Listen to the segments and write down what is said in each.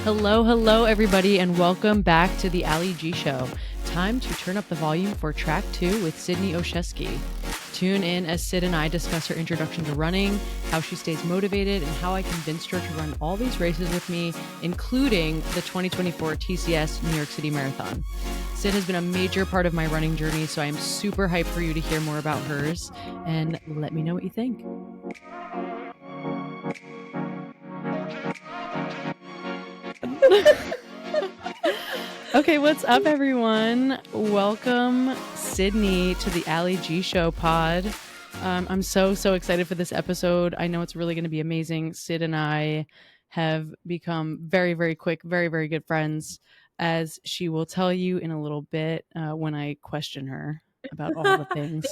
Hello, everybody, and welcome back to the Allie G Show. Time to turn up the volume for track 2 with Sydney Olszewski. Tune in as Sid and I discuss her introduction to running, how she stays motivated, and how I convinced her to run all these races with me, including the 2024 TCS New York City Marathon. Sid has been a major part of my running journey, so I am super hyped for you to hear more about hers, and let me know what you think. Okay, what's up, everyone? Welcome, Sydney, to the Allie G Show pod. I'm so excited for this episode. I know it's really going to be amazing. Sid and I have become very quick, very good friends, as she will tell you in a little bit when I question her about all the things.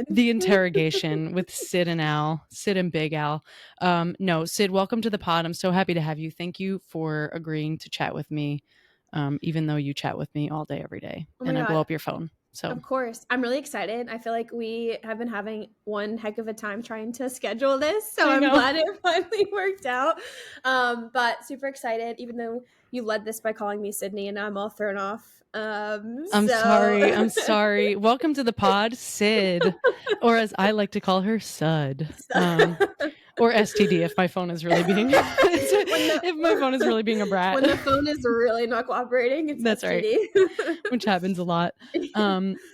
The interrogation with Sid and Al, Sid and Big Al. No, Sid, welcome to the pod. I'm so happy to have you. Thank you for agreeing to chat with me, even though you chat with me all day, every day, and I blow up your phone. So of course, I'm really excited. I feel like we have been having one heck of a time trying to schedule this, so I'm glad it finally worked out. But super excited, even though you led this by calling me Sydney, and I'm all thrown off. I'm sorry. Welcome to the pod, Sid, or as I like to call her, Sud, or STD if my phone is really being if my phone is really being a brat. When the phone is really not cooperating, it's that's STD. Right, which happens a lot.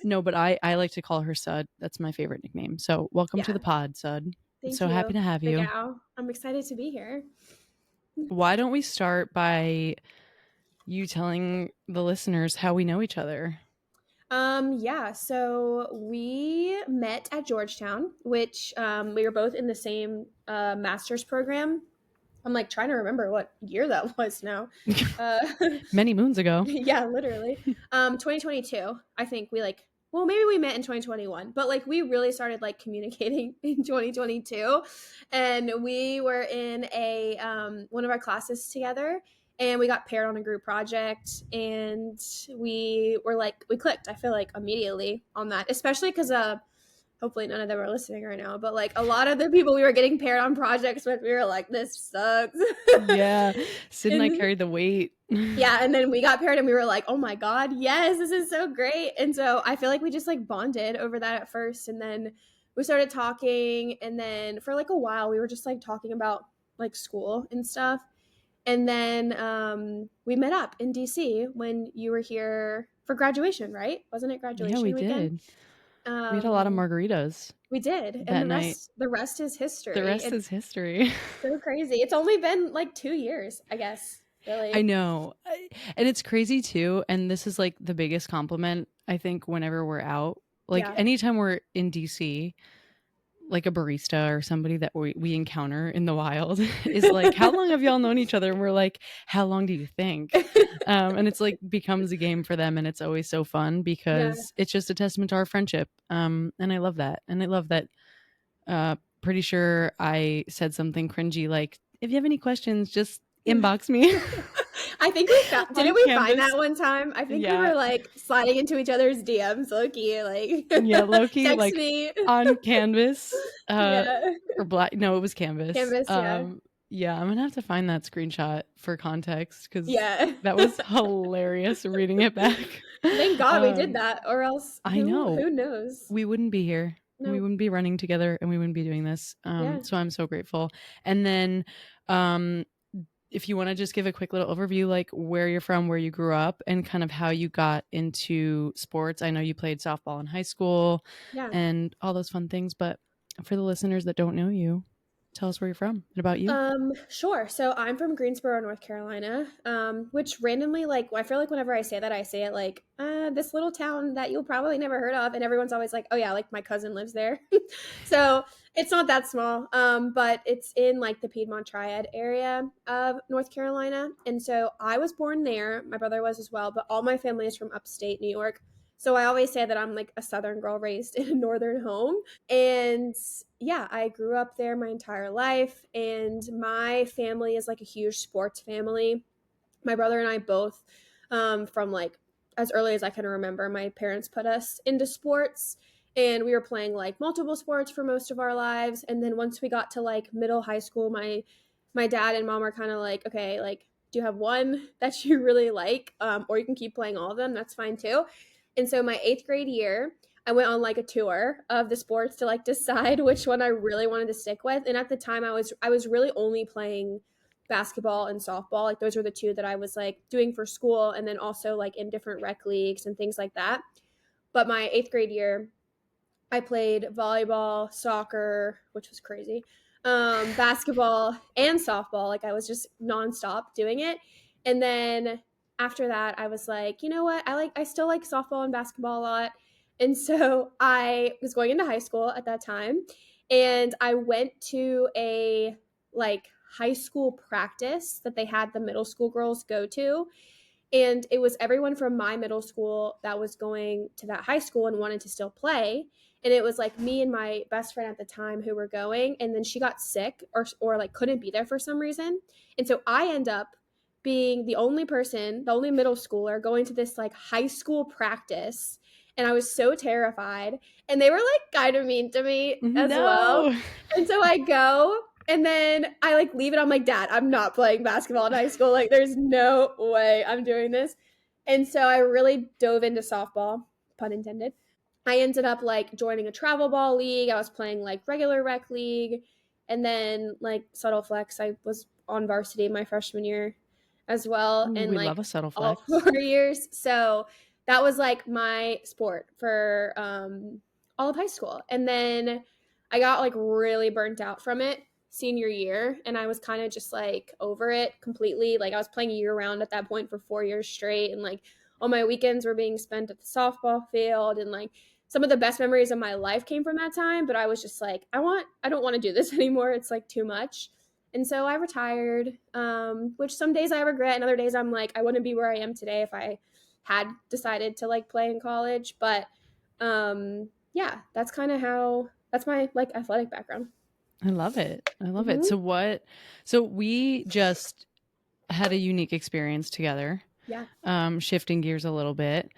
No, but I like to call her Sud. That's my favorite nickname. So welcome to the pod, Sud. Thank you. Happy to have you. Big Al. I'm excited to be here. Why don't we start by you telling the listeners how we know each other? So we met at Georgetown, which we were both in the same master's program. I'm like trying to remember what year that was now. Many moons ago. Yeah, literally. 2022. I think we maybe we met in 2021, but like we really started like communicating in 2022, and we were in a one of our classes together. And we got paired on a group project, and we clicked, I feel like, immediately on that, especially because hopefully none of them are listening right now, but like a lot of the people we were getting paired on projects with, we were like, this sucks. Yeah, Sid and I carried the weight. Yeah, and then we got paired and we were like, oh my God, yes, this is so great. And so I feel like we just like bonded over that at first, and then we started talking, and then for like a while we were just like talking about like school and stuff. And then we met up in DC when you were here for graduation, right? Wasn't it graduation weekend? Yeah, we did. We had a lot of margaritas. We did. And the rest is history. The rest is history. So crazy. It's only been like 2 years, I guess. Really. I know. And it's crazy too. And this is like the biggest compliment, I think, whenever we're out. Like anytime we're in DC, like a barista or somebody that we encounter in the wild is like, how long have y'all known each other? And we're like, how long do you think? And it's like becomes a game for them, and it's always so fun because it's just a testament to our friendship. And I love that. And I love that. Pretty sure I said something cringy like, if you have any questions, just inbox me. I think we found, didn't we find that one time? I think we were like sliding into each other's DMs, low-key, like low-key, text like me on Canvas, or Black. No, it was Canvas. Yeah, I'm gonna have to find that screenshot for context because that that was hilarious reading it back. Thank God we did that, or else I know who knows, we wouldn't be here. No. We wouldn't be running together, and we wouldn't be doing this. So I'm so grateful. And then if you want to just give a quick little overview, like where you're from, where you grew up, and kind of how you got into sports. I know you played softball in high school and all those fun things, but for the listeners that don't know you, tell us where you're from and about you. Sure. So I'm from Greensboro, North Carolina, which randomly, like, I feel like whenever I say that, I say it like this little town that you'll probably never heard of. And everyone's always like, oh yeah, like my cousin lives there. So it's not that small, but it's in like the Piedmont Triad area of North Carolina. And so I was born there. My brother was as well, but all my family is from upstate New York. So I always say that I'm like a Southern girl raised in a Northern home. And yeah, I grew up there my entire life. And my family is like a huge sports family. My brother and I both, from like as early as I can remember, my parents put us into sports. And we were playing like multiple sports for most of our lives. And then once we got to like middle high school, my dad and mom were kind of like, okay, like, do you have one that you really like? Or you can keep playing all of them. That's fine too. And so my 8th grade year, I went on like a tour of the sports to like decide which one I really wanted to stick with. And at the time I was really only playing basketball and softball. Like those were the two that I was like doing for school, and then also like in different rec leagues and things like that. But my 8th grade year, I played volleyball, soccer, which was crazy, basketball, and softball. Like I was just nonstop doing it. And then after that, I was like, you know what? I still like softball and basketball a lot. And so I was going into high school at that time, and I went to a like high school practice that they had the middle school girls go to. And it was everyone from my middle school that was going to that high school and wanted to still play. And it was like me and my best friend at the time who were going. And then she got sick or like couldn't be there for some reason. And so I end up being the only person, the only middle schooler going to this like high school practice. And I was so terrified. And they were like kind of mean to me as well. And so I go, and then I like leave it. I'm like, Dad, I'm not playing basketball in high school. Like, there's no way I'm doing this. And so I really dove into softball, pun intended. I ended up like joining a travel ball league. I was playing like regular rec league. And then like subtle flex, I was on varsity my freshman year as well. Ooh, and we like love a subtle all flex. 4 years. So that was like my sport for all of high school. And then I got like really burnt out from it senior year, and I was kind of just like over it completely. Like I was playing year round at that point for 4 years straight, and like all my weekends were being spent at the softball field, and like some of the best memories of my life came from that time. But I was just like, I don't want to do this anymore. It's like too much. And so I retired, which some days I regret, and other days I'm like, I wouldn't be where I am today if I had decided to like play in college. But yeah, that's kind of how, that's my like athletic background. I love it. I love it. So we just had a unique experience together. Yeah. Shifting gears a little bit.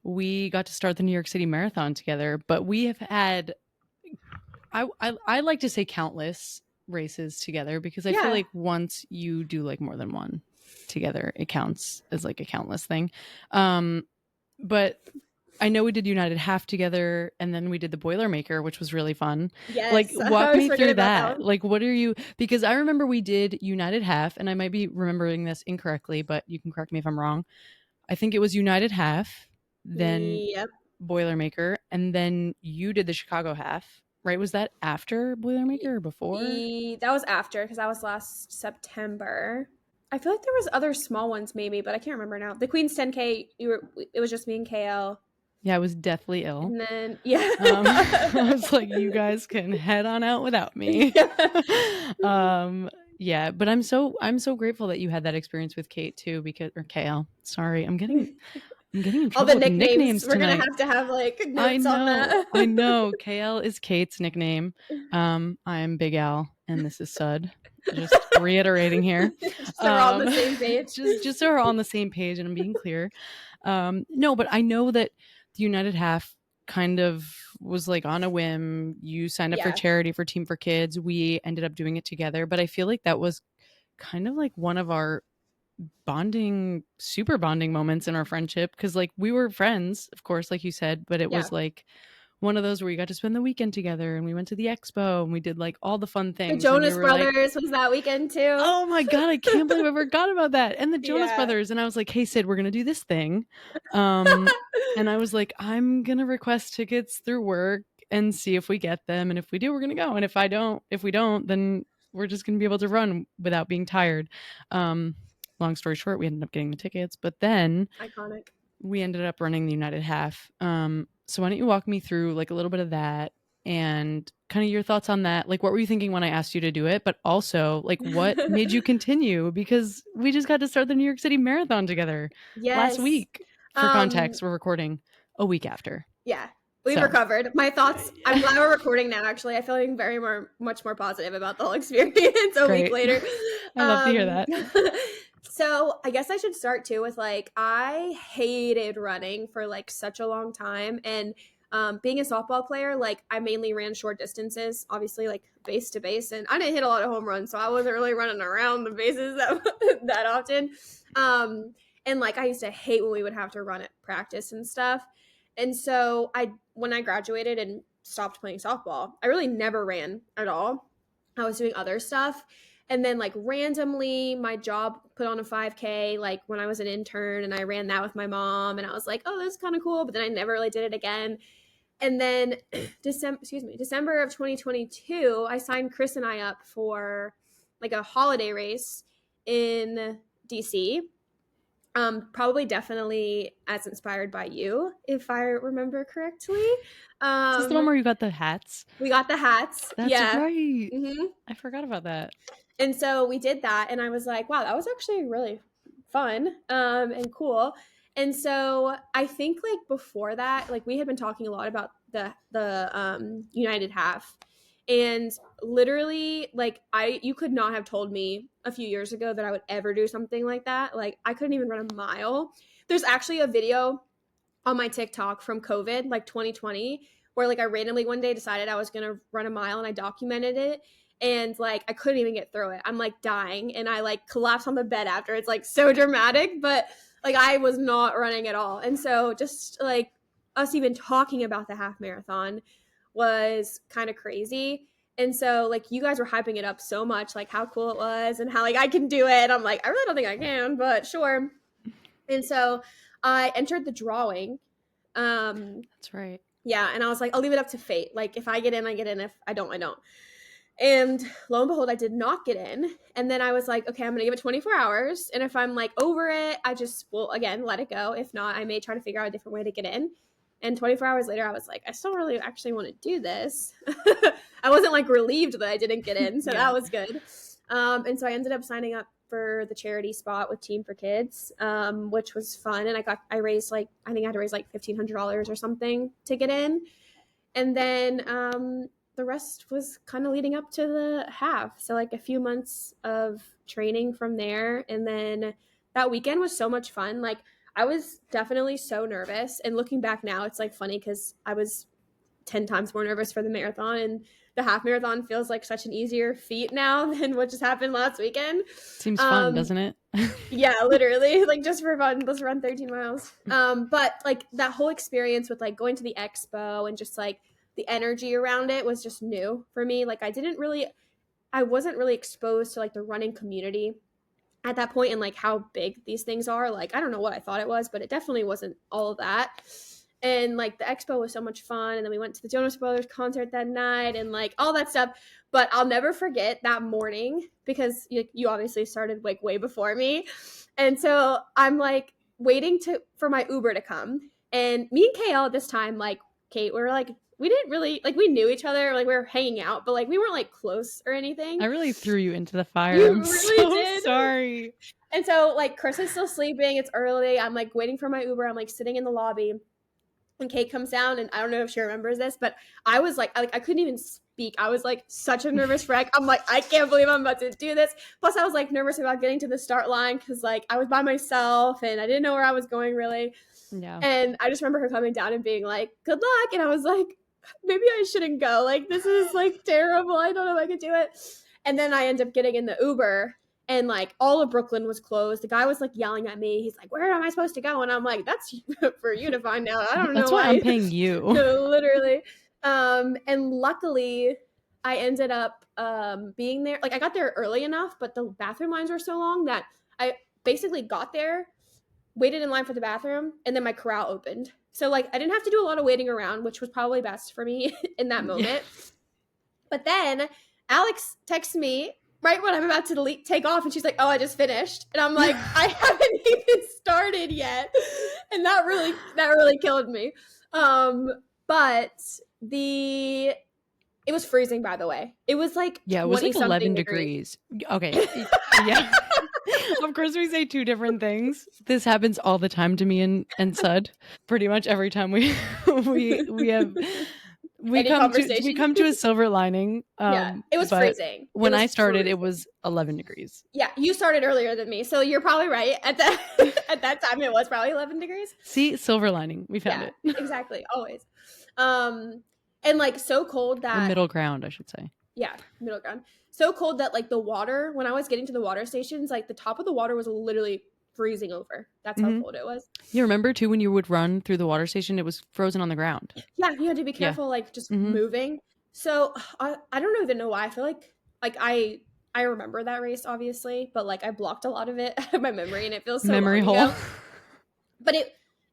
We got to start the New York City Marathon together, but we have had, I like to say countless races together, because I feel like once you do like more than one together, it counts as like a countless thing. But I know we did United Half together, and then we did the Boilermaker, which was really fun. Yes. Like, walk me through that. Like, what are you, because I remember we did United Half, and I might be remembering this incorrectly, but you can correct me if I'm wrong. I think it was United Half, then Boilermaker, and then you did the Chicago Half, right? Was that after Boilermaker or before? That was after, because that was last September. I feel like there was other small ones maybe, but I can't remember now. The Queen's 10K, it was just me and KL. Yeah, I was deathly ill. And then, I was like, you guys can head on out without me. Yeah, but I'm so grateful that you had that experience with Kate too, because, or KL. Sorry, I'm getting in trouble all the with nicknames we're tonight. gonna have like notes on that. I know. KL is Kate's nickname. I'm Big Al, and this is Sud. Just reiterating here. Just so we're all on the same page. Just so we're all on the same page, and I'm being clear. No, but I know that the United Half kind of was like on a whim. You signed up for charity for Team for Kids. We ended up doing it together, but I feel like that was kind of like one of our super bonding moments in our friendship, because like we were friends, of course, like you said, but it was like one of those where you got to spend the weekend together, and we went to the expo, and we did like all the fun things. The Jonas Brothers was that weekend too. Oh my God, I can't believe I forgot about that. And the Jonas Brothers. And I was like, hey, Sid, we're going to do this thing. And I was like, I'm going to request tickets through work and see if we get them. And if we do, we're going to go. And if we don't, then we're just going to be able to run without being tired. Long story short, we ended up getting the tickets, but then iconic. We ended up running the United Half. So why don't you walk me through like a little bit of that and kind of your thoughts on that? Like, what were you thinking when I asked you to do it? But also, like, what made you continue? Because we just got to start the New York City Marathon together last week. For context, we're recording a week after. Yeah. We've recovered. My thoughts, I'm glad we're recording now, actually. I'm feeling much more positive about the whole experience a week later. I love to hear that. So I guess I should start too with like, I hated running for like such a long time. And Being a softball player, like I mainly ran short distances, obviously like base to base, and I didn't hit a lot of home runs, so I wasn't really running around the bases that often. And like I used to hate when we would have to run at practice and stuff. And so when I graduated and stopped playing softball, I really never ran at all. I was doing other stuff. And then like randomly my job put on a 5K like when I was an intern, and I ran that with my mom, and I was like, oh, that's kind of cool. But then I never really did it again. And then December of 2022, I signed Chris and I up for like a holiday race in DC. Probably definitely as inspired by you, if I remember correctly. Is this the one where you got the hats? We got the hats. That's right. Mm-hmm. I forgot about that. And so we did that, and I was like, wow, that was actually really fun and cool. And so I think like before that, like we had been talking a lot about the United half. And literally, like you could not have told me a few years ago that I would ever do something like that. Like I couldn't even run a mile. There's actually a video on my TikTok from COVID, like 2020, where like I randomly one day decided I was going to run a mile, and I documented it. And like I couldn't even get through it. I'm like dying, and I like collapsed on the bed after. It's like so dramatic, but like I was not running at all. And so just like us even talking about the half marathon was kind of crazy. And so like you guys were hyping it up so much, like how cool it was and how like I can do it. I'm like, I really don't think I can, but sure. And so I entered the drawing. That's right. Yeah. And I was like, I'll leave it up to fate. Like if I get in, I get in. If I don't, I don't. And lo and behold, I did not get in. And then I was like, okay, I'm going to give it 24 hours. And if I'm like over it, I just will, again, let it go. If not, I may try to figure out a different way to get in. And 24 hours later, I was like, I still really actually want to do this. I wasn't like relieved that I didn't get in. So that was good. And so I ended up signing up for the charity spot with Team for Kids, which was fun. And I raised like, I think I had to raise like $1,500 or something to get in. And then, the rest was kind of leading up to the half. So like a few months of training from there. And then that weekend was so much fun. Like I was definitely so nervous. And looking back now, it's like funny because I was 10 times more nervous for the marathon, and the half marathon feels like such an easier feat now than what just happened last weekend. Seems fun, doesn't it? Yeah, literally. Like just for fun, let's run 13 miles. But like that whole experience with like going to the expo and just like the energy around it was just new for me. Like I wasn't really exposed to like the running community at that point, and like how big these things are. Like I don't know what I thought it was, but it definitely wasn't all of that. And like the expo was so much fun, and then we went to the Jonas Brothers concert that night and like all that stuff. But I'll never forget that morning because you obviously started like way before me, and so I'm like waiting for my Uber to come. And me and KL at this time, like Kate, we were like, we didn't really like, we knew each other, like we were hanging out, but like we weren't like close or anything. I really threw you into the fire. I'm really so did. Sorry. And so like Chris is still sleeping. It's early. I'm like waiting for my Uber. I'm like sitting in the lobby, and Kate comes down, and I don't know if she remembers this, but I was like, I couldn't even speak. I was like such a nervous wreck. I'm like, I can't believe I'm about to do this. Plus I was like nervous about getting to the start line because like I was by myself and I didn't know where I was going really. Yeah. And I just remember her coming down and being like, good luck. And I was like, maybe I shouldn't go. Like, this is like terrible. I don't know if I could do it. And then I end up getting in the Uber, and like all of Brooklyn was closed. The guy was like yelling at me. He's like, where am I supposed to go? And I'm like, that's for you to find out. I don't know. That's why I'm paying you. Literally. And luckily I ended up being there. Like I got there early enough, but the bathroom lines were so long that I basically got there, waited in line for the bathroom, and then my corral opened. So like I didn't have to do a lot of waiting around, which was probably best for me in that moment. Yeah. But then Alex texts me right when I'm about to take off, and she's like, oh, I just finished. And I'm like, I haven't even started yet. And that really killed me. But it was freezing, by the way. It was like, yeah, it was like 11 degrees. Okay. Yeah. Of course, we say two different things. This happens all the time to me and Sud. Pretty much every time we come to a silver lining. Yeah, it was freezing. When I started, it was 11 degrees. Yeah, you started earlier than me, so you're probably right. At that time, it was probably 11 degrees. See, silver lining. We found it. Exactly, always. And like so cold or that, middle ground, I should say. yeah, middle ground. So cold that like the water, when I was getting to the water stations, like the top of the water was literally freezing over. That's how cold it was. You remember too when you would run through the water station, it was frozen on the ground. Yeah, you had to be Yeah. careful, like just moving. So I don't even know why. I feel like I remember that race obviously, but like I blocked a lot of it out of my memory, and it feels so Memory long hole. ago. But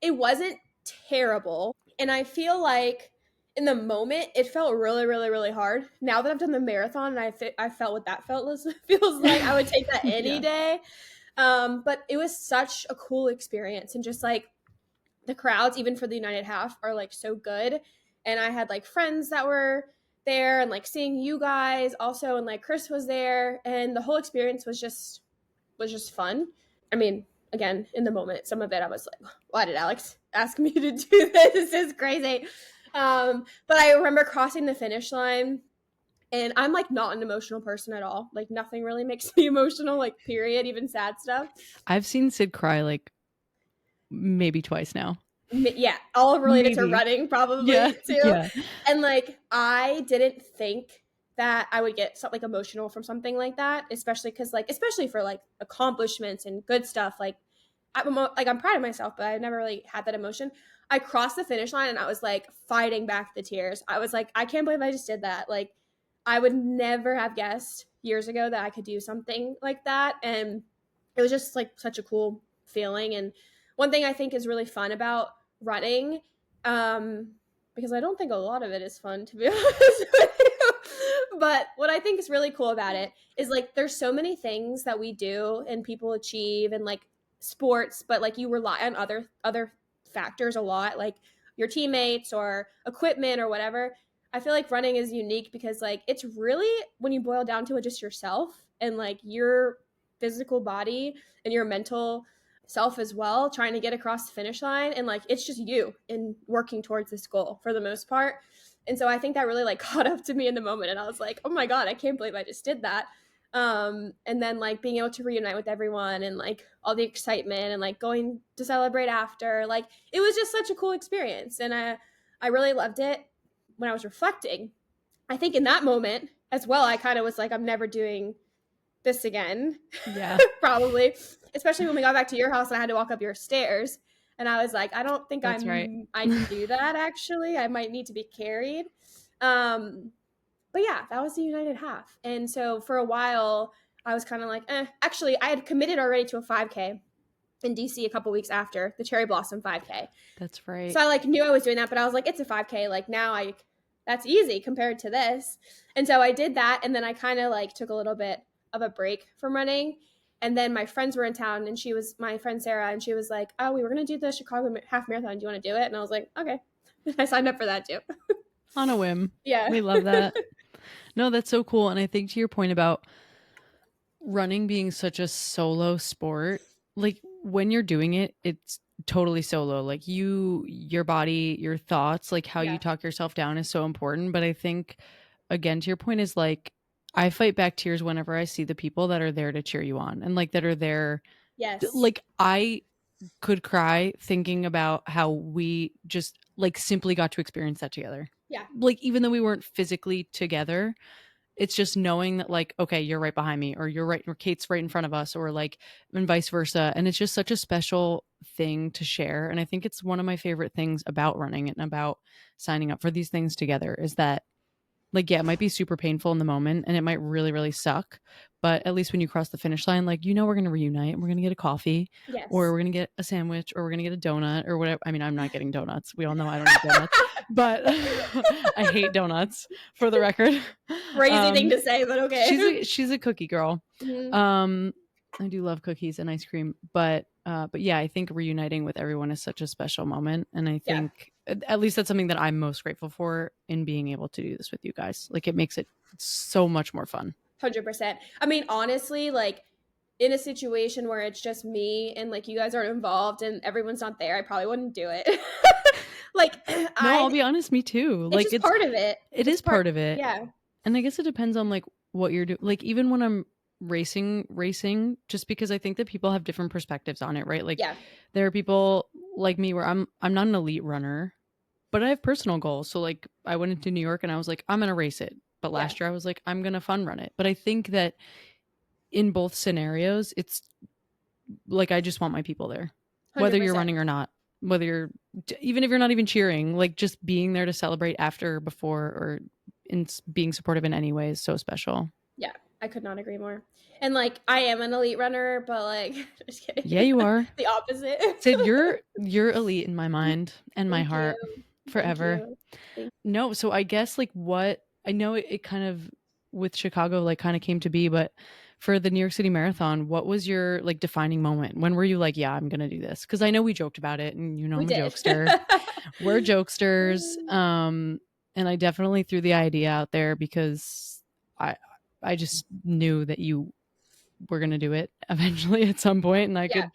it wasn't terrible, and I feel like in the moment it felt really, really, really hard. Now that I've done the marathon, and I felt what that feels like. I would take that any day. But it was such a cool experience, and just like the crowds, even for the United Half, are like so good. And I had like friends that were there, and like seeing you guys also, and like Chris was there, and the whole experience was just fun. I mean, again, in the moment, some of it I was like, why did Alex ask me to do this? This is crazy. But I remember crossing the finish line, and I'm like not an emotional person at all. Like nothing really makes me emotional, like period, even sad stuff. I've seen Sid cry like maybe twice now. Yeah, all related to running probably too. Yeah. And like I didn't think that I would get something like emotional from something like that, especially for like accomplishments and good stuff. Like I'm proud of myself, but I never really had that emotion. I crossed the finish line and I was like fighting back the tears. I was like, I can't believe I just did that. Like I would never have guessed years ago that I could do something like that. And it was just like such a cool feeling. And one thing I think is really fun about running, because I don't think a lot of it is fun, to be honest with you. But what I think is really cool about it is like there's so many things that we do and people achieve and like sports, but like you rely on other factors a lot, like your teammates or equipment or whatever. I feel like running is unique because like it's really, when you boil down to it, just yourself and like your physical body and your mental self as well, trying to get across the finish line, and like it's just you and working towards this goal for the most part. And so I think that really like caught up to me in the moment, and I was like, oh my god, I can't believe I just did that. And then like being able to reunite with everyone and like all the excitement and like going to celebrate after, like it was just such a cool experience, and I really loved it. When I was reflecting, I think in that moment as well, I kind of was like, I'm never doing this again. Yeah. Probably, especially when we got back to your house and I had to walk up your stairs, and I was like, I don't think I can do that. Actually, I might need to be carried. But yeah, that was the United Half. And so for a while I was kind of like, actually I had committed already to a 5K in DC a couple weeks after the Cherry Blossom 5K. That's right. So I like knew I was doing that, but I was like, it's a 5K. Like now that's easy compared to this. And so I did that. And then I kind of like took a little bit of a break from running. And then my friends were in town, and my friend Sarah, and she was like, oh, we were going to do the Chicago half marathon. Do you want to do it? And I was like, okay. I signed up for that too. On a whim. Yeah. We love that. No, that's so cool. And I think to your point about running being such a solo sport, like when you're doing it, it's totally solo. Like your body, your thoughts, like how you talk yourself down is so important. But I think, again, to your point is like, I fight back tears whenever I see the people that are there to cheer you on and like that are there. Yes. Like I could cry thinking about how we just like simply got to experience that together. Yeah. Like even though we weren't physically together, it's just knowing that like, okay, you're right behind me, or you're right, or Kate's right in front of us, or like, and vice versa. And it's just such a special thing to share. And I think it's one of my favorite things about running and about signing up for these things together is that like, yeah, it might be super painful in the moment and it might really, really suck. But at least when you cross the finish line, like, we're going to reunite and we're going to get a coffee, or we're going to get a sandwich, or we're going to get a donut or whatever. I mean, I'm not getting donuts. We all know I don't eat donuts, but I hate donuts for the record. Crazy thing to say, but okay. She's a cookie girl. Mm-hmm. I do love cookies and ice cream, but yeah, I think reuniting with everyone is such a special moment. And I think at least that's something that I'm most grateful for in being able to do this with you guys. Like it makes it so much more fun. 100%. I mean, honestly, like in a situation where it's just me and like you guys aren't involved and everyone's not there, I probably wouldn't do it. Like, I'll be honest, me too. Like it's part of it. It is part of it. Yeah. And I guess it depends on like what you're doing. Like even when I'm racing, just because I think that people have different perspectives on it, right? Like there are people like me where I'm not an elite runner, but I have personal goals. So like I went into New York and I was like, I'm going to race it. But last year I was like, I'm going to fun run it. But I think that in both scenarios, it's like, I just want my people there, 100%. whether you're running or not, even if you're not even cheering, like just being there to celebrate after, before, or in being supportive in any way is so special. Yeah, I could not agree more. And like, I am an elite runner, but like, just kidding. Yeah, you are. The opposite. Sid, you're elite in my mind and my heart forever. Thank you. No, so I guess like what I know it kind of with Chicago like kind of came to be, but for the New York City Marathon, what was your like defining moment? When were you like, yeah, I'm gonna do this? Because I know we joked about it, and you know I'm a jokester. We're jokesters. And I definitely threw the idea out there because I just knew that you were gonna do it eventually at some point, and I could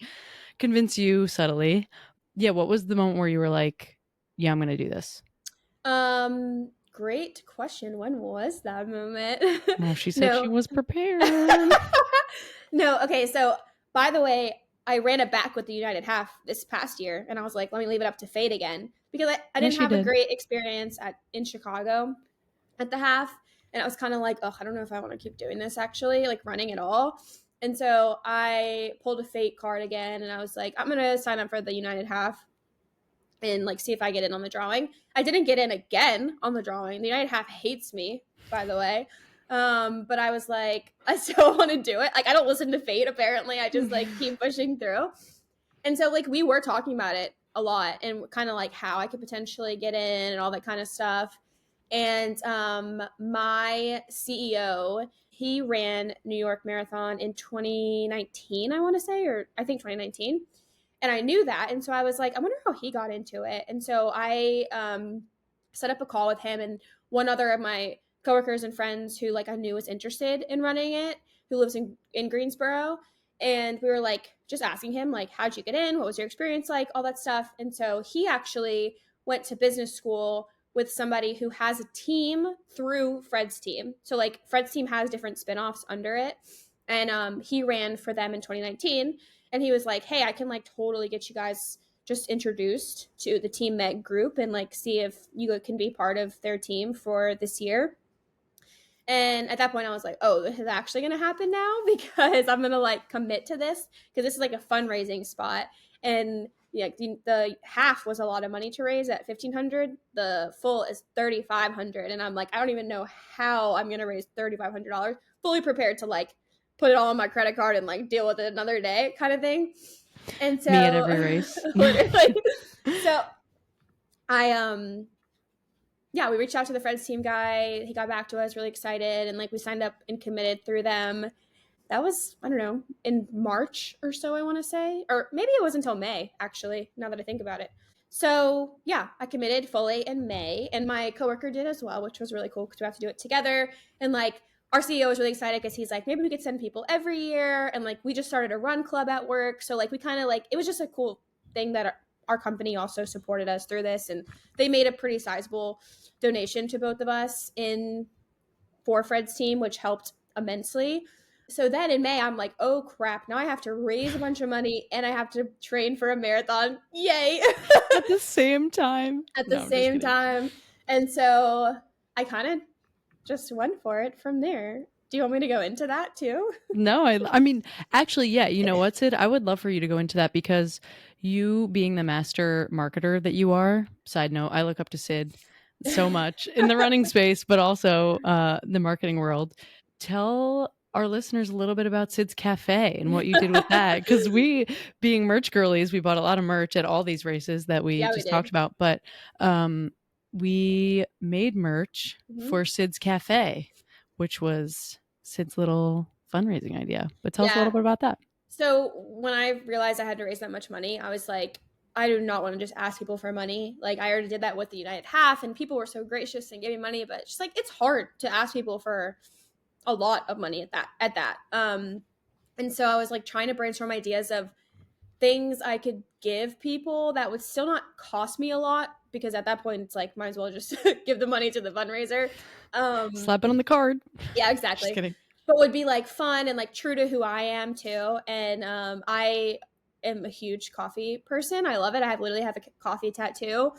convince you subtly. Yeah, what was the moment where you were like, yeah, I'm gonna do this? Great question. When was that moment? Well, she said she was prepared. No, okay, so by the way, I ran it back with the United Half this past year, and I was like, let me leave it up to fate again, because I didn't have a great experience in Chicago at the half, and I was kind of like, oh, I don't know if I want to keep doing this actually, like running at all. And so I pulled a fate card again, and I was like, I'm gonna sign up for the United Half and like see if I get in on the drawing. I didn't get in again on the drawing. The United Half hates me, by the way. But I was like, I still want to do it. Like, I don't listen to fate, apparently. I just like keep pushing through. And so like we were talking about it a lot, and kind of like how I could potentially get in and all that kind of stuff. And my CEO, he ran New York Marathon in 2019, I want to say, or I think 2019. And I knew that. And so I was like, I wonder how he got into it. And so I set up a call with him and one other of my coworkers and friends who like I knew was interested in running it, who lives in Greensboro. And we were like just asking him, like, how'd you get in? What was your experience like? All that stuff. And so he actually went to business school with somebody who has a team through Fred's team. So like Fred's team has different spinoffs under it. And he ran for them in 2019. And he was like, hey, I can like totally get you guys just introduced to the Team Meg group and like see if you can be part of their team for this year. And at that point I was like, oh, this is actually going to happen now, because I'm going to like commit to this, because this is like a fundraising spot. And yeah, the half was a lot of money to raise at $1,500. The full is $3,500. And I'm like, I don't even know how I'm going to raise $3,500 fully prepared to like put it all on my credit card and like deal with it another day kind of thing. And so me at every race. So I we reached out to the Fred's team guy. He got back to us really excited, and like we signed up and committed through them. That was, I don't know, in March or so, I want to say, or maybe it was until May actually, now that I think about it. So yeah, I committed fully in May, and my coworker did as well, which was really cool because we have to do it together. And like our CEO was really excited because he's like, maybe we could send people every year. And like, we just started a run club at work. So like, we kind of like, it was just a cool thing that our company also supported us through this. And they made a pretty sizable donation to both of us for Fred's team, which helped immensely. So then in May, I'm like, oh crap, now I have to raise a bunch of money and I have to train for a marathon. Yay. At the same time. At the same time. And so I kind of just went for it from there. Do you want me to go into that too? No, I mean, actually, yeah. You know what, Sid? I would love for you to go into that, because you being the master marketer that you are, side note, I look up to Sid so much in the running space, but also the marketing world. Tell our listeners a little bit about Sid's Cafe and what you did with that. Because we, being merch girlies, we bought a lot of merch at all these races that we just talked about. But we made merch for Sid's Cafe, which was Sid's little fundraising idea. But tell us a little bit about that. So when I realized I had to raise that much money, I was like, I do not want to just ask people for money. Like, I already did that with the United Half, and people were so gracious and gave me money, but it's just like, it's hard to ask people for a lot of money at that. And so I was like trying to brainstorm ideas of things I could give people that would still not cost me a lot, because at that point it's like, might as well just give the money to the fundraiser. Slap it on the card. Yeah, exactly. Just kidding. But would be like fun and like true to who I am too. And I am a huge coffee person. I love it. I literally have a coffee tattoo.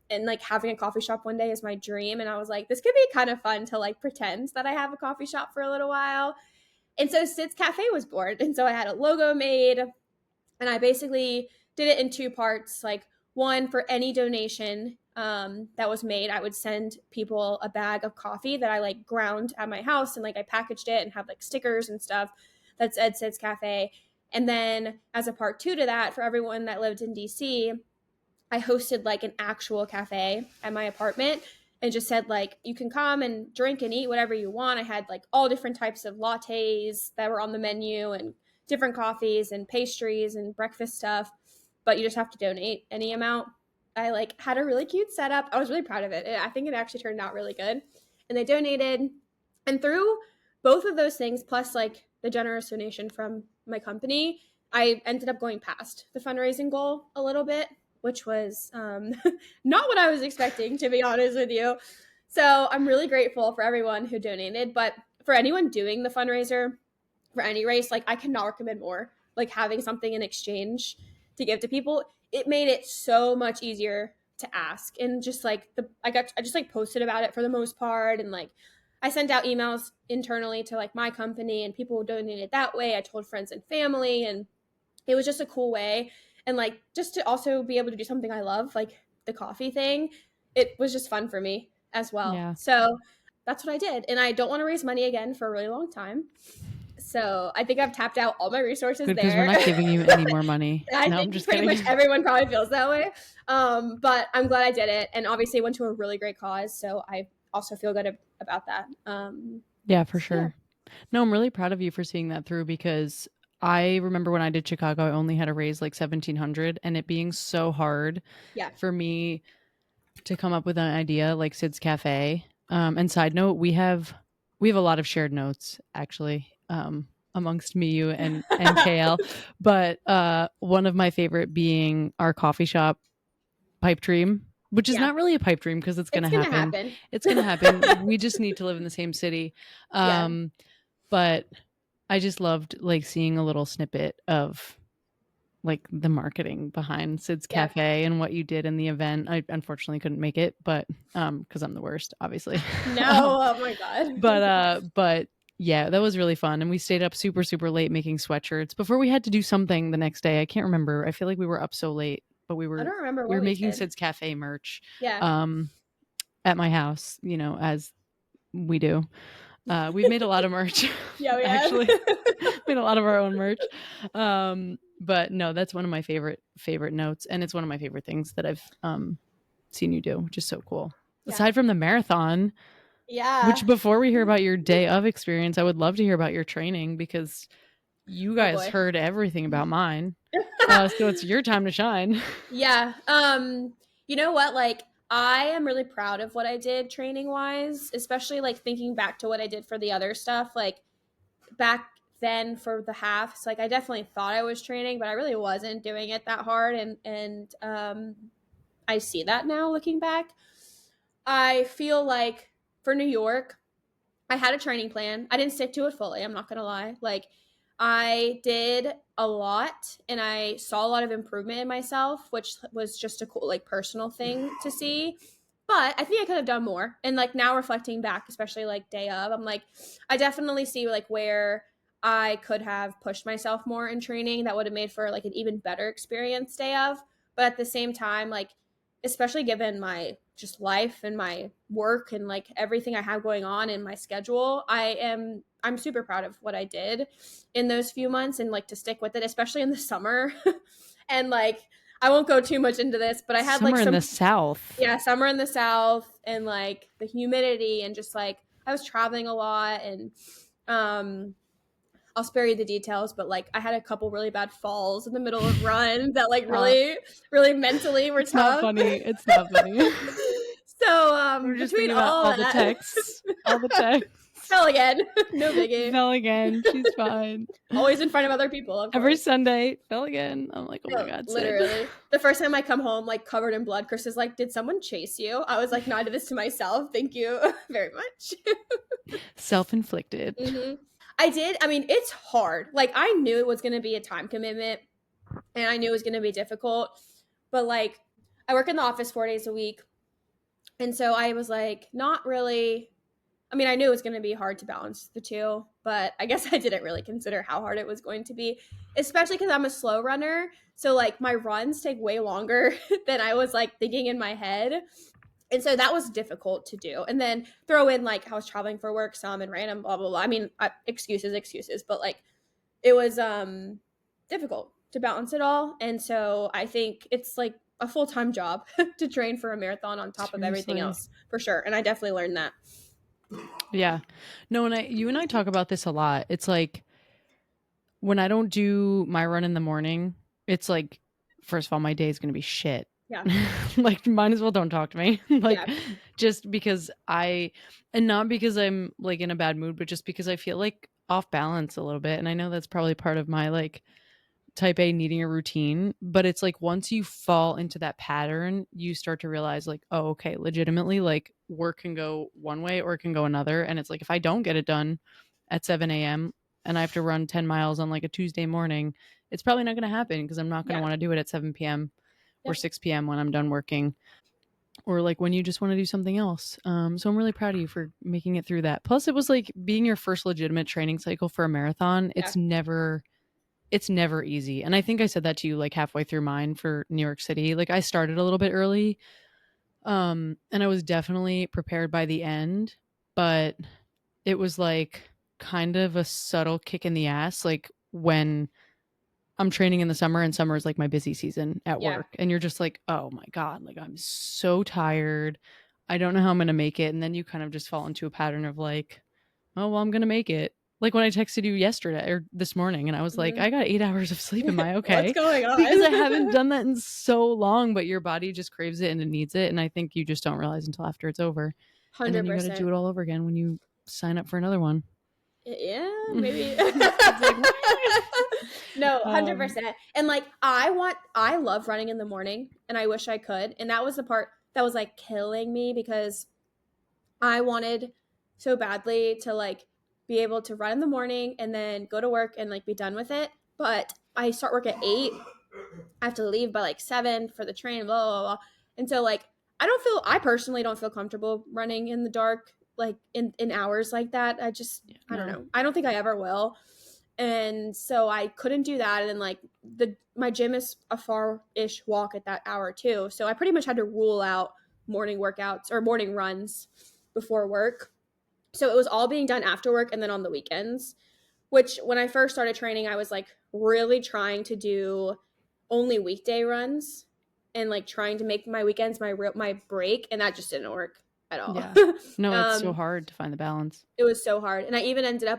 and like having a coffee shop one day is my dream. And I was like, this could be kind of fun to like pretend that I have a coffee shop for a little while. And so Sid's Cafe was born. And so I had a logo made, and I basically did it in two parts. Like, one, for any donation that was made, I would send people a bag of coffee that I like ground at my house, and like I packaged it and have like stickers and stuff that said Sid's Cafe. And then as a part two to that, for everyone that lived in DC, I hosted like an actual cafe at my apartment and just said like, you can come and drink and eat whatever you want. I had like all different types of lattes that were on the menu and different coffees and pastries and breakfast stuff, but you just have to donate any amount. I like had a really cute setup. I was really proud of it. I think it actually turned out really good. And they donated. And through both of those things, plus like the generous donation from my company, I ended up going past the fundraising goal a little bit, which was not what I was expecting, to be honest with you. So I'm really grateful for everyone who donated. But for anyone doing the fundraiser for any race, like I cannot recommend more. Like having something in exchange to give to people, it made it so much easier to ask. And just like I just like posted about it for the most part, and like I sent out emails internally to like my company, and people donated that way. I told friends and family, and it was just a cool way. And like just to also be able to do something I love, like the coffee thing, it was just fun for me as well. Yeah. So that's what I did. And I don't want to raise money again for a really long time. So I think I've tapped out all my resources Good, because there. we're not giving you any more money. I No, think I'm just pretty kidding. much everyone probably feels that way. But I'm glad I did it. And obviously went to a really great cause. So I also feel good about that. Yeah, for sure. Yeah. No, I'm really proud of you for seeing that through, because I remember when I did Chicago, I only had to raise like $1,700, and it being so hard for me to come up with an idea like Sid's Cafe. And side note, we have a lot of shared notes actually, amongst me, you, and KL. But one of my favorite being our coffee shop pipe dream, which is not really a pipe dream because it's going to happen. It's going to happen. We just need to live in the same city. But I just loved like seeing a little snippet of like the marketing behind Sid's Cafe and what you did in the event. I unfortunately couldn't make it, but because I'm the worst, obviously. No, oh my God. But yeah, that was really fun. And we stayed up super, super late making sweatshirts before we had to do something the next day. I can't remember. I feel like we were up so late, but I don't remember. We were making Sid's Cafe merch. Yeah. At my house, you know, as we do. We've made a lot of merch. Yeah, we actually made a lot of our own merch. But no, that's one of my favorite notes, and it's one of my favorite things that I've seen you do, which is so cool. Yeah. Aside from the marathon, which before we hear about your day of experience, I would love to hear about your training, because you guys heard everything about mine. So it's your time to shine. Yeah. You know what? Like, I am really proud of what I did training wise, especially like thinking back to what I did for the other stuff. Like back then for the halves, like I definitely thought I was training, but I really wasn't doing it that hard. And I see that now looking back. I feel like for New York, I had a training plan. I didn't stick to it fully. I'm not going to lie. Like I did a lot, and I saw a lot of improvement in myself, which was just a cool, like personal thing to see. But I think I could have done more. And like now reflecting back, especially like day of, I'm like, I definitely see like where I could have pushed myself more in training that would have made for like an even better experience day of. But at the same time, like, especially given my just life and my work and like everything I have going on in my schedule, I'm super proud of what I did in those few months, and like to stick with it, especially in the summer. And like, I won't go too much into this, but I had summer in the South. Yeah, summer in the South, and like the humidity, and just like I was traveling a lot, and I'll spare you the details, but like I had a couple really bad falls in the middle of runs that like really, really mentally were tough. Not funny. It's not funny. So we're just between all the texts, all the texts. Fell again. No biggie. Fell again. She's fine. Always in front of other people. Every Sunday, fell again. I'm like, oh my God. Literally. The first time I come home, like covered in blood, Chris is like, did someone chase you? I was like, no, I did this to myself. Thank you very much. Self-inflicted. Mm-hmm. I did. I mean, it's hard. Like I knew it was going to be a time commitment, and I knew it was going to be difficult, but like I work in the office 4 days a week. And so I was like, not really. I mean, I knew it was going to be hard to balance the two, but I guess I didn't really consider how hard it was going to be, especially because I'm a slow runner. So, like, my runs take way longer than I was like thinking in my head. And so that was difficult to do. And then throw in like I was traveling for work, some and random, blah, blah, blah. I mean, excuses, but like it was difficult to balance it all. And so I think it's like a full-time job to train for a marathon on top of everything Seriously. else, for sure. And I definitely learned that. Yeah. No, and you and I talk about this a lot. It's like when I don't do my run in the morning, it's like, first of all, my day is going to be shit. Yeah. Like, might as well don't talk to me. Like, Yeah. just because and not because I'm like in a bad mood, but just because I feel like off balance a little bit. And I know that's probably part of my like type A needing a routine, but it's like once you fall into that pattern, you start to realize like, oh, okay, legitimately, like work can go one way or it can go another. And it's like if I don't get it done at 7 a.m. and I have to run 10 miles on like a Tuesday morning, it's probably not going to happen because I'm not going to Yeah. want to do it at 7 p.m. or Yep. 6 p.m. when I'm done working, or like when you just want to do something else. So I'm really proud of you for making it through that. Plus, it was like being your first legitimate training cycle for a marathon. Yeah. It's never easy. And I think I said that to you like halfway through mine for New York City. Like I started a little bit early. And I was definitely prepared by the end, but it was like kind of a subtle kick in the ass like when I'm training in the summer and summer is like my busy season at Yeah. work and you're just like, "Oh my god, like I'm so tired. I don't know how I'm going to make it." And then you kind of just fall into a pattern of like, "Oh, well, I'm going to make it." Like when I texted you yesterday or this morning and I was like, Mm-hmm. "I got 8 hours of sleep. Am I What's okay?" going Because I on? haven't done that in so long, but your body just craves it and it needs it, and I think you just don't realize until after it's over. And then you got to do 100%. it all over again when you sign up for another one. Yeah, maybe. It's like No, um 100%. And like I love running in the morning and I wish I could. And that was the part that was like killing me because I wanted so badly to like be able to run in the morning and then go to work and like be done with it. But I start work at 8. I have to leave by like 7 for the train, blah, blah, blah. And so like I personally don't feel comfortable running in the dark, like in hours like that. yeah, I don't no. know. I don't think I ever will. And so I couldn't do that. And then like my gym is a far-ish walk at that hour too. So I pretty much had to rule out morning workouts or morning runs before work. So it was all being done after work and then on the weekends, which when I first started training, I was like really trying to do only weekday runs and like trying to make my weekends my break, and that just didn't work at all. Yeah. No, it's so um, hard to find the balance. it was so hard, and I ended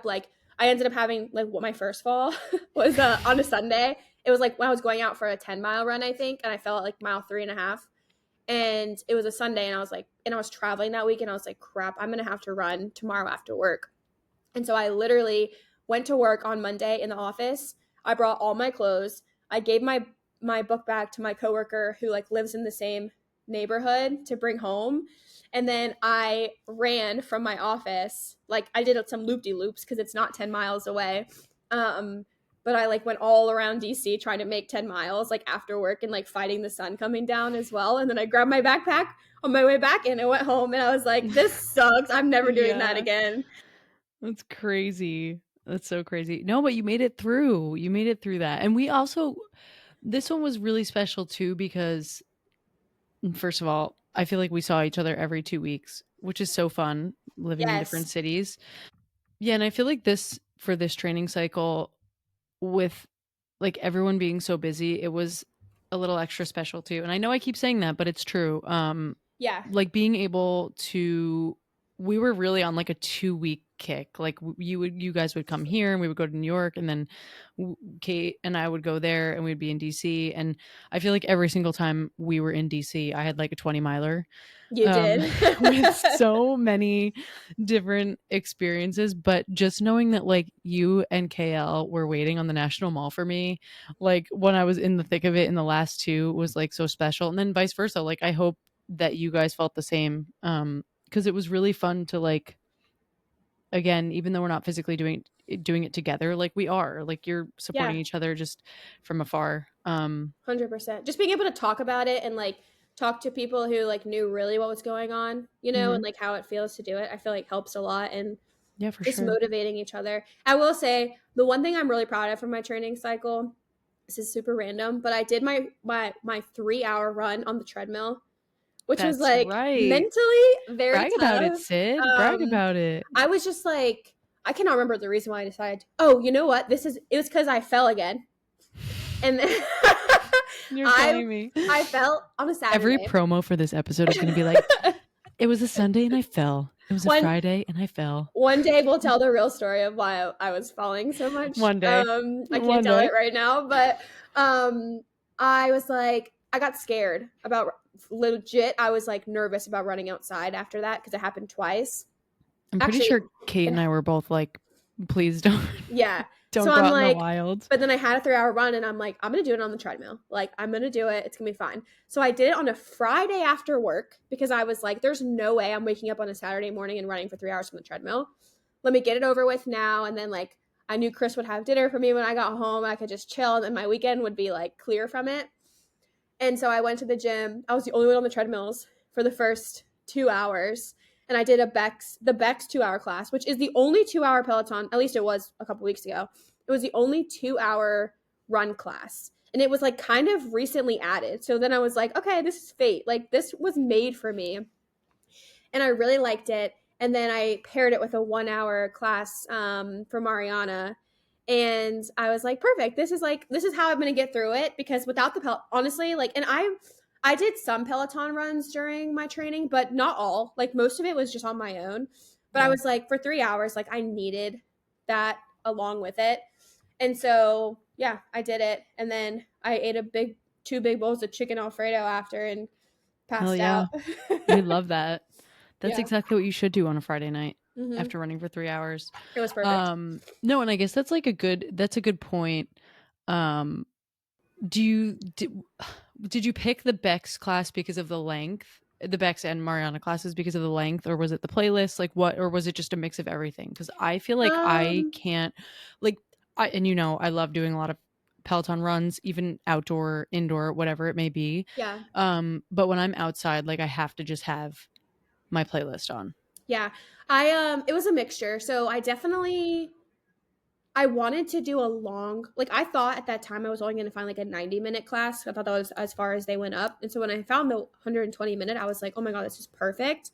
up having like what my first fall was on a Sunday. It was like when I was going out for a 10-mile run, I think, and I fell at like mile 3.5, and it was a Sunday, and I was traveling that week, and I was like, crap, I'm gonna have to run tomorrow after work. And so I literally went to work on Monday in the office. I brought all my clothes. I gave my book bag to my coworker who like lives in the same neighborhood to bring home. And then I ran from my office. Like I did some loop-de-loops because it's not 10 miles away. But I like went all around DC trying to make 10 miles like after work and like fighting the sun coming down as well. And then I grabbed my backpack on my way back and I went home and I was like, this sucks. I'm never doing that Yeah. again. That's crazy. That's so crazy. No, but you made it through. You made it through that. And we also this one was really special too because first of all, I feel like we saw each other every 2 weeks, which is so fun living in different Yes. cities. Yeah, and I feel like this training cycle with like everyone being so busy, it was a little extra special too. And I know I keep saying that, but it's true. Yeah. Like being able to we were really on like a 2 week kick. Like you guys would come here and we would go to New York, and then Kate and I would go there and we'd be in DC. And I feel like every single time we were in DC, I had like a 20-miler You did. with so many different experiences. But just knowing that like you and KL were waiting on the National Mall for me, like when I was in the thick of it in the last two, was like so special. And then vice versa. Like I hope that you guys felt the same. Because it was really fun to like, again, even though we're not physically doing it together, like we are, like you're Yeah, supporting each other just from afar. 100%. Just being able to talk about it and like talk to people who like knew really what was going on, you know, and like how it feels to do it. I feel like helps a lot, and Yeah, for just sure. motivating each other. I will say the one thing I'm really proud of from my training cycle, this is super random, but I did my 3-hour run on the treadmill, which was That's like right. mentally very Brag about it, tough. Sid. Brag about it. I was just like, I cannot remember the reason why I decided, oh, you know what? It was because I fell again. And then You're killing me. I fell on a Saturday. Every promo for this episode is going to be like, it was a Sunday and I fell. It was a Friday and I fell. One day we'll tell the real story of why I was falling so much. One day. I can't tell it right now, but I was like, I got scared about legit. I was like nervous about running outside after that because it happened twice. I'm pretty sure Kate and I were both like, please don't. Yeah. Don't go out in the wild. But then I had a 3-hour run and I'm like, I'm going to do it on the treadmill. Like, I'm going to do it. It's going to be fine. So I did it on a Friday after work because I was like, there's no way I'm waking up on a Saturday morning and running for 3 hours from the treadmill. Let me get it over with now. And then like, I knew Chris would have dinner for me when I got home. I could just chill and my weekend would be like clear from it. And so I went to the gym. I was the only one on the treadmills for the first 2 hours. And I did the Bex 2-hour class, which is the only 2-hour Peloton. At least it was a couple weeks ago. It was the only 2-hour run class. And it was like kind of recently added. So then I was like, okay, this is fate. Like this was made for me. And I really liked it. And then I paired it with a 1-hour class for Mariana. And I was like, perfect. This is how I'm going to get through it, because without the honestly, like, and I did some Peloton runs during my training, but not all. Like most of it was just on my own. But I was like, for 3 hours, like I needed that along with it. And so, yeah, I did it. And then I ate 2 big bowls of chicken Alfredo after and passed out. We love that. That's exactly what you should do on a Friday night after running for 3 hours. It was perfect. No, and I guess that's a good point. Did you pick the Bex class because of the length? The Bex and Mariana classes because of the length, or was it the playlist? Like what, or was it just a mix of everything? Because I feel like I can't, like, I love doing a lot of Peloton runs, even outdoor, indoor, whatever it may be. Yeah. But when I'm outside, like I have to just have my playlist on. Yeah. It was a mixture. So I wanted to do a long, like I thought at that time I was only going to find like a 90-minute class. I thought that was as far as they went up. And so when I found the 120-minute, I was like, oh my God, this is perfect.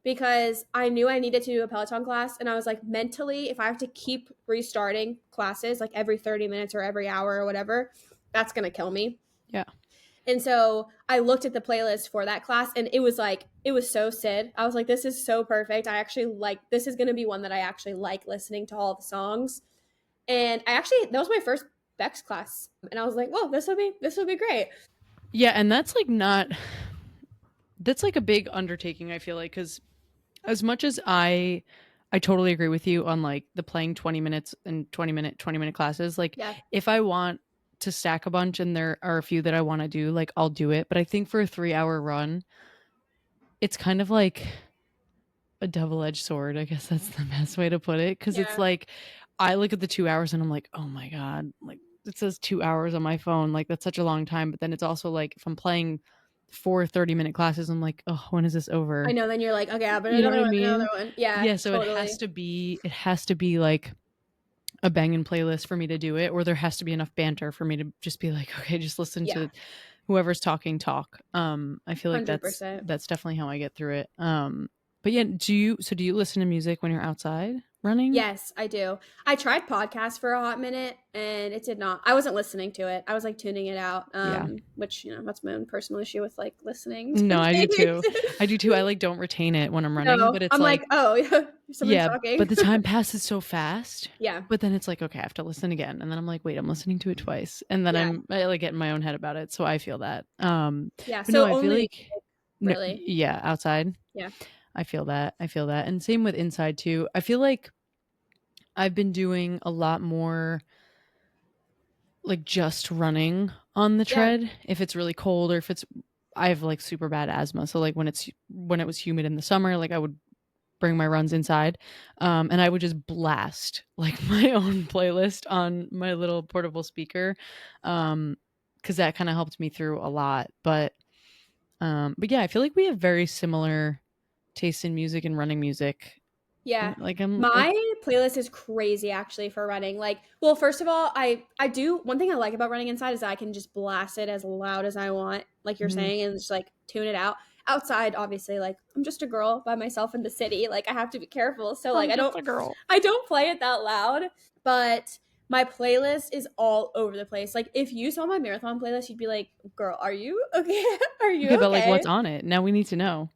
Because I knew I needed to do a Peloton class. And I was like, mentally, if I have to keep restarting classes like every 30 minutes or every hour or whatever, that's going to kill me. Yeah. And so I looked at the playlist for that class and it was so Sid. I was like, this is so perfect. This is going to be one that I actually like listening to all the songs. And that was my first Bex class. And I was like, whoa, this will be great. Yeah. And that's like a big undertaking, I feel like, because as much as I totally agree with you on like the playing 20 minutes and 20 minute classes, like if I want to stack a bunch and there are a few that I want to do, like I'll do it. But I think for a 3-hour run, it's kind of like a double-edged sword. I guess that's the best way to put it. Cause it's like, I look at the 2 hours and I'm like, oh my God, like it says 2 hours on my phone. Like that's such a long time. But then it's also like, if I'm playing 4 30-minute classes, I'm like, oh, when is this over? I know. Then you're like, okay, but you know what I mean? Another one. Yeah. So totally. it has to be like a banging playlist for me to do it, or there has to be enough banter for me to just be like, okay, just listen to whoever's talk. I feel like 100%. That's definitely how I get through it. But yeah, do you listen to music when you're outside running? Yes, I do. I tried podcasts for a hot minute and it did not. I wasn't listening to it. I was like tuning it out. Which, that's my own personal issue with like listening. No, I do too. I like don't retain it when I'm running, but it's I'm like oh, someone's talking. But the time passes so fast. Yeah. But then it's like, okay, I have to listen again. And then I'm like, wait, I'm listening to it twice. And then I like get in my own head about it. So I feel that. Yeah. So I feel like really. Outside. Yeah. I feel that. And same with inside too. I feel like I've been doing a lot more like just running on the tread if it's really cold, or if I have like super bad asthma. So like when it was humid in the summer, like I would bring my runs inside and I would just blast like my own playlist on my little portable speaker because that kind of helped me through a lot. But But yeah, I feel like we have very similar taste in music and running music. Yeah. I'm like, My playlist is crazy actually for running. Like, well, first of all, I do one thing I like about running inside is that I can just blast it as loud as I want, like you're saying, and just like tune it out. Outside, obviously, like I'm just a girl by myself in the city. Like I have to be careful. So like I'm just a girl. I don't play it that loud, but my playlist is all over the place. Like if you saw my marathon playlist, you'd be like, "Girl, are you okay? Are you Okay, but like, okay?" what's on it? Now we need to know.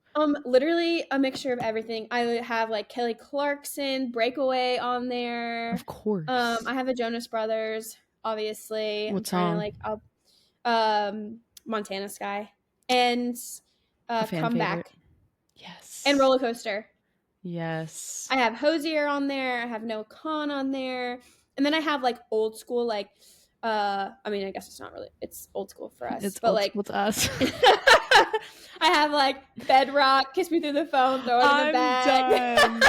Literally a mixture of everything. I have like Kelly Clarkson, Breakaway on there. Of course. I have the Jonas Brothers, obviously. What I'm trying to song? like up Montana Sky and A fan Comeback favorite. Yes. and Roller Coaster. Yes. I have Hosier on there. I have No Con on there. And then I have like old school, like I mean, I guess it's not really, it's old school for us, It's but old like school to us. I have like Bedrock, Kiss Me Through the Phone, Throw It in the Bag. Done.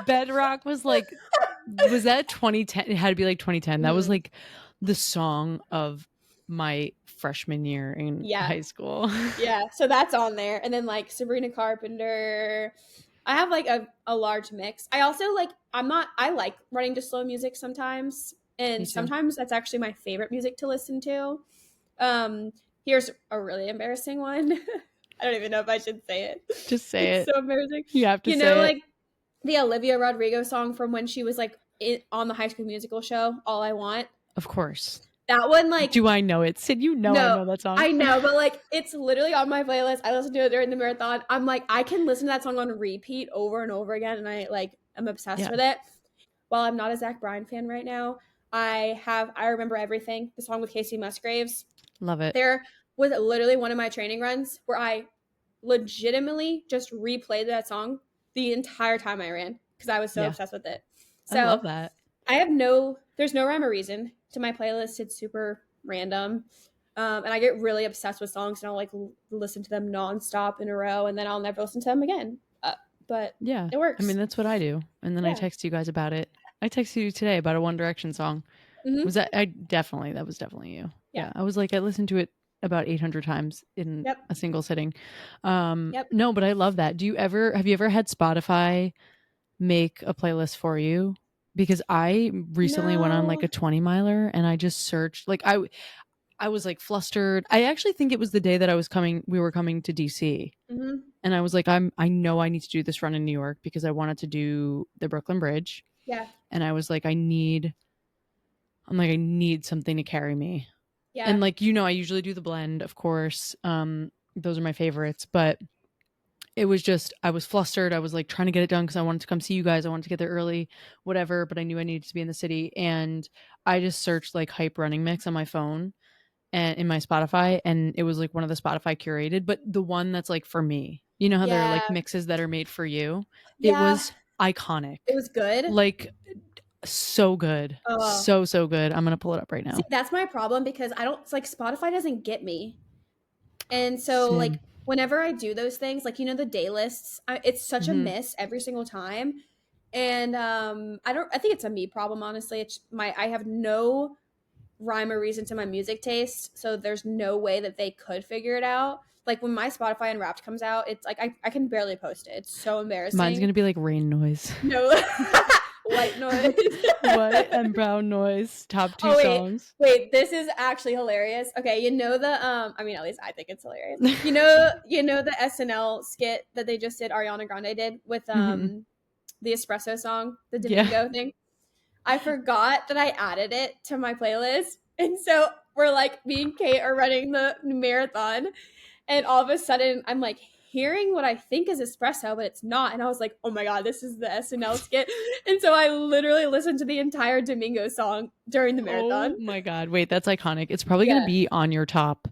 Bedrock was like, was that 2010? It had to be like 2010. That was like the song of my freshman year in high school. Yeah, so that's on there. And then like Sabrina Carpenter. I have like a large mix. I also like, I like running to slow music sometimes. And sometimes that's actually my favorite music to listen to. Here's a really embarrassing one. I don't even know if I should say it. Just say it's it. so embarrassing. You have to say know, it. like the Olivia Rodrigo song from when she was like on the High School Musical show, All I Want. Of course. That one, like, do I know it? Sid, you know, I know that song. I know, but like it's literally on my playlist. I listen to it during the marathon. I'm like, I can listen to that song on repeat over and over again, and I like am obsessed with it. While I'm not a Zach Bryan fan right now, I Remember Everything, the song with Casey Musgraves. Love it. There was literally one of my training runs where I legitimately just replayed that song the entire time I ran because I was so obsessed with it. So I love that. There's no rhyme or reason to my playlist. It's super random. And I get really obsessed with songs and I'll like listen to them nonstop in a row and then I'll never listen to them again. But yeah, it works. I mean, that's what I do. And then I text you guys about it. I texted you today about a One Direction song. Was that that was definitely you. Yeah. I was like, I listened to it about 800 times in a single sitting. No, but I love that. Have you ever had Spotify make a playlist for you? Because I recently went on like a 20 miler and I just searched, like I was like flustered. I actually think it was the day that we were coming to DC. And I was like, I know I need to do this run in New York because I wanted to do the Brooklyn Bridge. Yeah. And I was like, I need something to carry me. Yeah. And like, you know, I usually do the blend, of course. Those are my favorites, but it was just, I was flustered. I was like trying to get it done because I wanted to come see you guys. I wanted to get there early, whatever, but I knew I needed to be in the city. And I just searched like hype running mix on my phone and in my Spotify. And it was like one of the Spotify curated, but the one that's like for me, you know how there are like mixes that are made for you. It was iconic. It was good. Like so good. So good. I'm going to pull it up right now. See, that's my problem because it's like Spotify doesn't get me. And so like whenever I do those things, like, you know, the day lists, it's such a miss every single time. And I think it's a me problem, honestly. I have no rhyme or reason to my music taste, so there's no way that they could figure it out. Like when my Spotify Unwrapped comes out, it's like I can barely post it. It's so embarrassing. Mine's gonna be like rain noise. No. White noise. White and brown noise. Top two songs. Wait, this is actually hilarious. Okay, you know the I mean, at least I think it's hilarious. You know the SNL skit that they just did, Ariana Grande did with the espresso song, the Domingo thing. I forgot that I added it to my playlist. And so we're like, me and Kate are running the marathon. And all of a sudden I'm like hearing what I think is espresso, but it's not. And I was like, oh my God, this is the SNL skit. And so I literally listened to the entire Domingo song during the marathon. Oh my God. Wait, that's iconic. It's probably going to be on your top.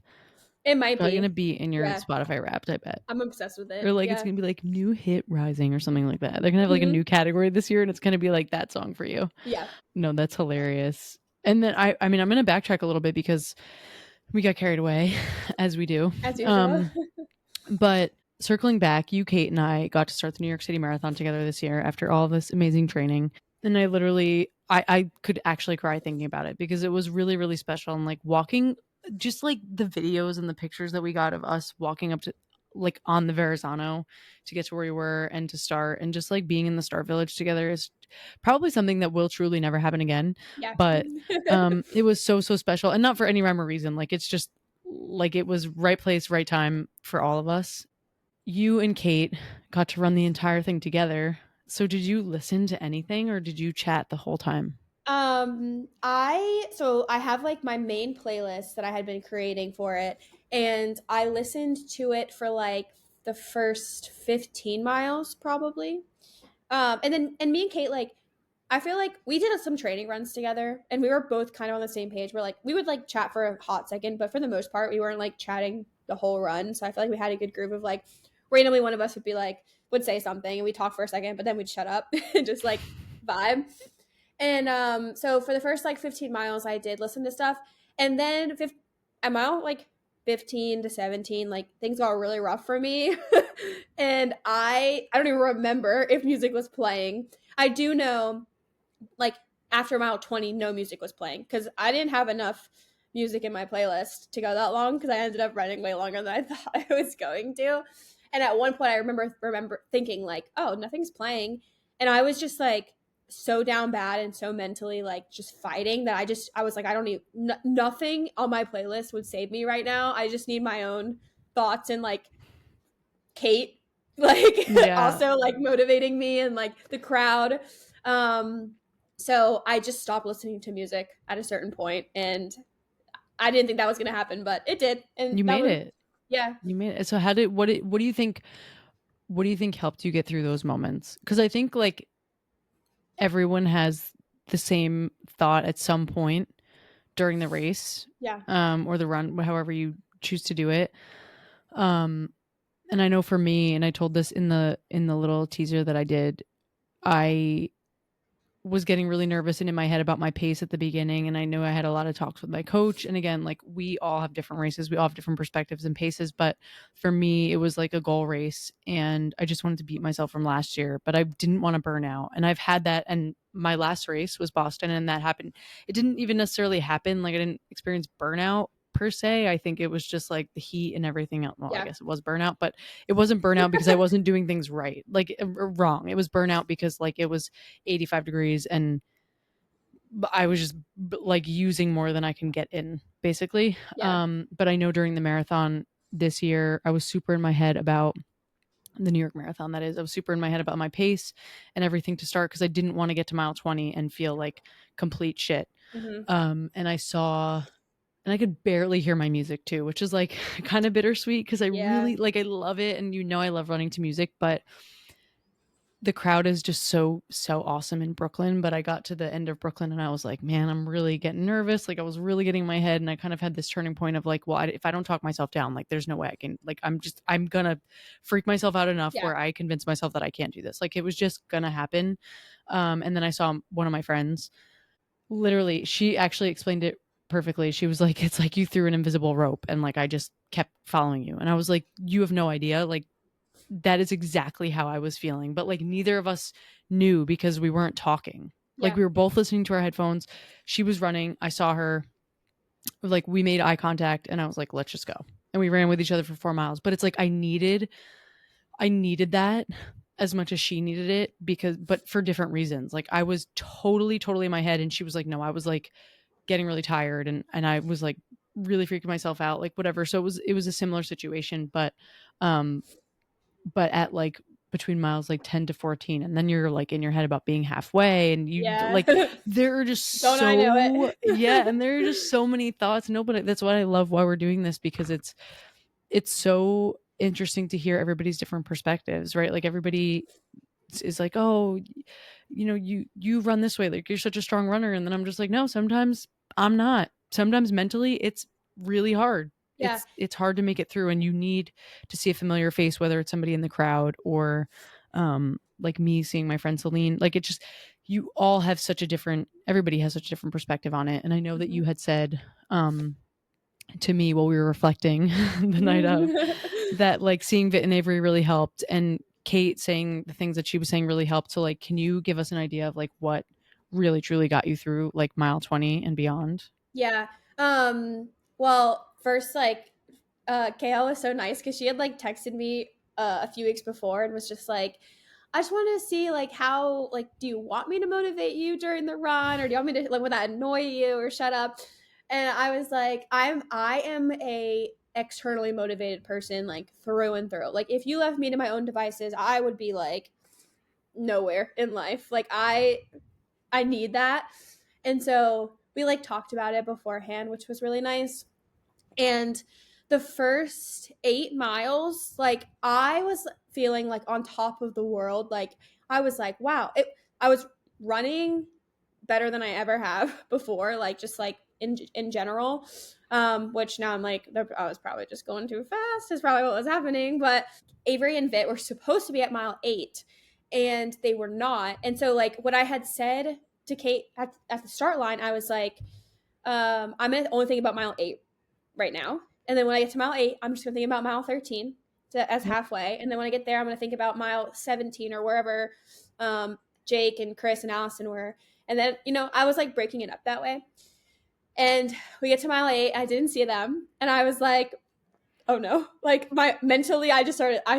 It might be going to be in your Spotify Wrapped, I bet. I'm obsessed with it. Or like it's going to be like new hit rising or something like that. They're going to have like a new category this year and it's going to be like that song for you. Yeah. No, that's hilarious. And then I mean, I'm going to backtrack a little bit because we got carried away as we do. As usual. But circling back, you, Kate, and I got to start the New York City Marathon together this year after all this amazing training. And I literally, I could actually cry thinking about it because it was really, really special. And like walking, just like the videos and the pictures that we got of us walking up to like on the Verrazano to get to where we were and to start, and just like being in the Star Village together is probably something that will truly never happen again. Yeah. But it was so special, and not for any rhyme or reason. Like it's just like it was right place, right time for all of us. You and Kate got to run the entire thing together. So did you listen to anything or did you chat the whole time? I have like my main playlist that I had been creating for it, and I listened to it for like the first 15 miles probably. And me and Kate, like, I feel like we did some training runs together, and we were both kind of on the same page. We're like, we would like chat for a hot second, but for the most part, we weren't like chatting the whole run. So I feel like we had a good group of like, randomly one of us would be like, would say something, and we'd talk for a second, but then we'd shut up and just like vibe. And so for the first like 15 miles, I did listen to stuff, and then at mile like 15 to 17, like things got really rough for me. And I don't even remember if music was playing. I do know like after mile 20 no music was playing because I didn't have enough music in my playlist to go that long, because I ended up running way longer than I thought I was going to. And at one point I remember thinking like, oh, nothing's playing, and I was just like so down bad and so mentally like just fighting that I was like, I don't need nothing on my playlist would save me right now. I just need my own thoughts and like Kate like Yeah. also like motivating me and like the crowd. Um so I just stopped listening to music at a certain point, and I didn't think that was going to happen, but it did. And You that made was, it. yeah. You made it. So what do you think helped you get through those moments? Cuz I think like everyone has the same thought at some point during the race, Yeah. or the run, however you choose to do it. Um and I know for me, and I told this in the little teaser that I did, I was getting really nervous and in my head about my pace at the beginning, and I knew I had a lot of talks with my coach, and again, like we all have different races, we all have different perspectives and paces, but for me it was like a goal race, and I just wanted to beat myself from last year, but I didn't want to burn out, and I've had that. And my last race was Boston, and that happened. It didn't even necessarily happen, like I didn't experience burnout per se. I think it was just like the heat and everything else. Well, I Yeah. guess it was burnout, but it wasn't burnout because I wasn't doing things right, like wrong. It was burnout because like it was 85 degrees and I was just like using more than I can get in, basically. Yeah. But I know during the marathon this year, I was super in my head about the New York Marathon. That is, I was super in my head about my pace and everything to start, because I didn't want to get to mile 20 and feel like complete shit. Mm-hmm. And and I could barely hear my music too, which is like kind of bittersweet because I Yeah. really like, I love it. And I love running to music, but the crowd is just so awesome in Brooklyn. But I got to the end of Brooklyn and I was like, man, I'm really getting nervous. Like I was really getting in my head, and I kind of had this turning point of like, well, if I don't talk myself down, like there's no way I can, like I'm gonna freak myself out enough Yeah. where I convince myself that I can't do this. Like it was just gonna happen. And then I saw one of my friends, literally, she actually explained it perfectly. She was like, it's like you threw an invisible rope and like I just kept following you. And I was like, you have no idea. Like that is exactly how I was feeling. But like neither of us knew because we weren't talking. Like Yeah. we were both listening to our headphones. She was running. I saw her. Like we made eye contact and I was like, let's just go. And we ran with each other for 4 miles. But it's like I needed that as much as she needed it, but for different reasons. Like I was totally in my head, and she was like, no, I was like getting really tired, and I was like really freaking myself out, like whatever. So it was a similar situation, um but at like between miles like 10 to 14, and then you're like in your head about being halfway, and you Yeah. like there are just Don't I know so yeah, it? and there are just so many thoughts. Nobody, that's what I love why we're doing this, because it's so interesting to hear everybody's different perspectives, right? Like everybody is like, oh, you run this way, like you're such a strong runner, and then I'm just like, no, sometimes I'm not. Sometimes mentally it's really hard. Yeah. It's hard to make it through, and you need to see a familiar face, whether it's somebody in the crowd or like me seeing my friend Celine. Like it just, you all have such a different, everybody has such a different perspective on it. And I know that you had said to me while we were reflecting the night of, that like seeing Vit and Avery really helped, and Kate saying the things that she was saying really helped. So like, can you give us an idea of like what really truly got you through like mile 20 and beyond? Yeah. Well, first, like, KL was so nice because she had like texted me a few weeks before and was just like, I just want to see like how, like, do you want me to motivate you during the run, or do you want me to, like, would that annoy you, or shut up? And I was like, I am a externally motivated person, like through and through. Like if you left me to my own devices, I would be like nowhere in life. Like I need that. And so we like talked about it beforehand, which was really nice. And the first 8 miles, like I was feeling like on top of the world. Like I was like, wow, I was running better than I ever have before, like just like in general. Which now I'm like, I was probably just going too fast, is probably what was happening. But Avery and Vit were supposed to be at mile 8 and they were not. And so like what I had said to Kate at the start line, I was like, I'm gonna only think about mile 8 right now. And then when I get to mile 8, I'm just gonna think about mile 13 as halfway. And then when I get there, I'm gonna think about mile 17 or wherever Jake and Chris and Allison were. And then, I was like breaking it up that way. And we get to mile 8, I didn't see them. And I was like, oh no. Like mentally, I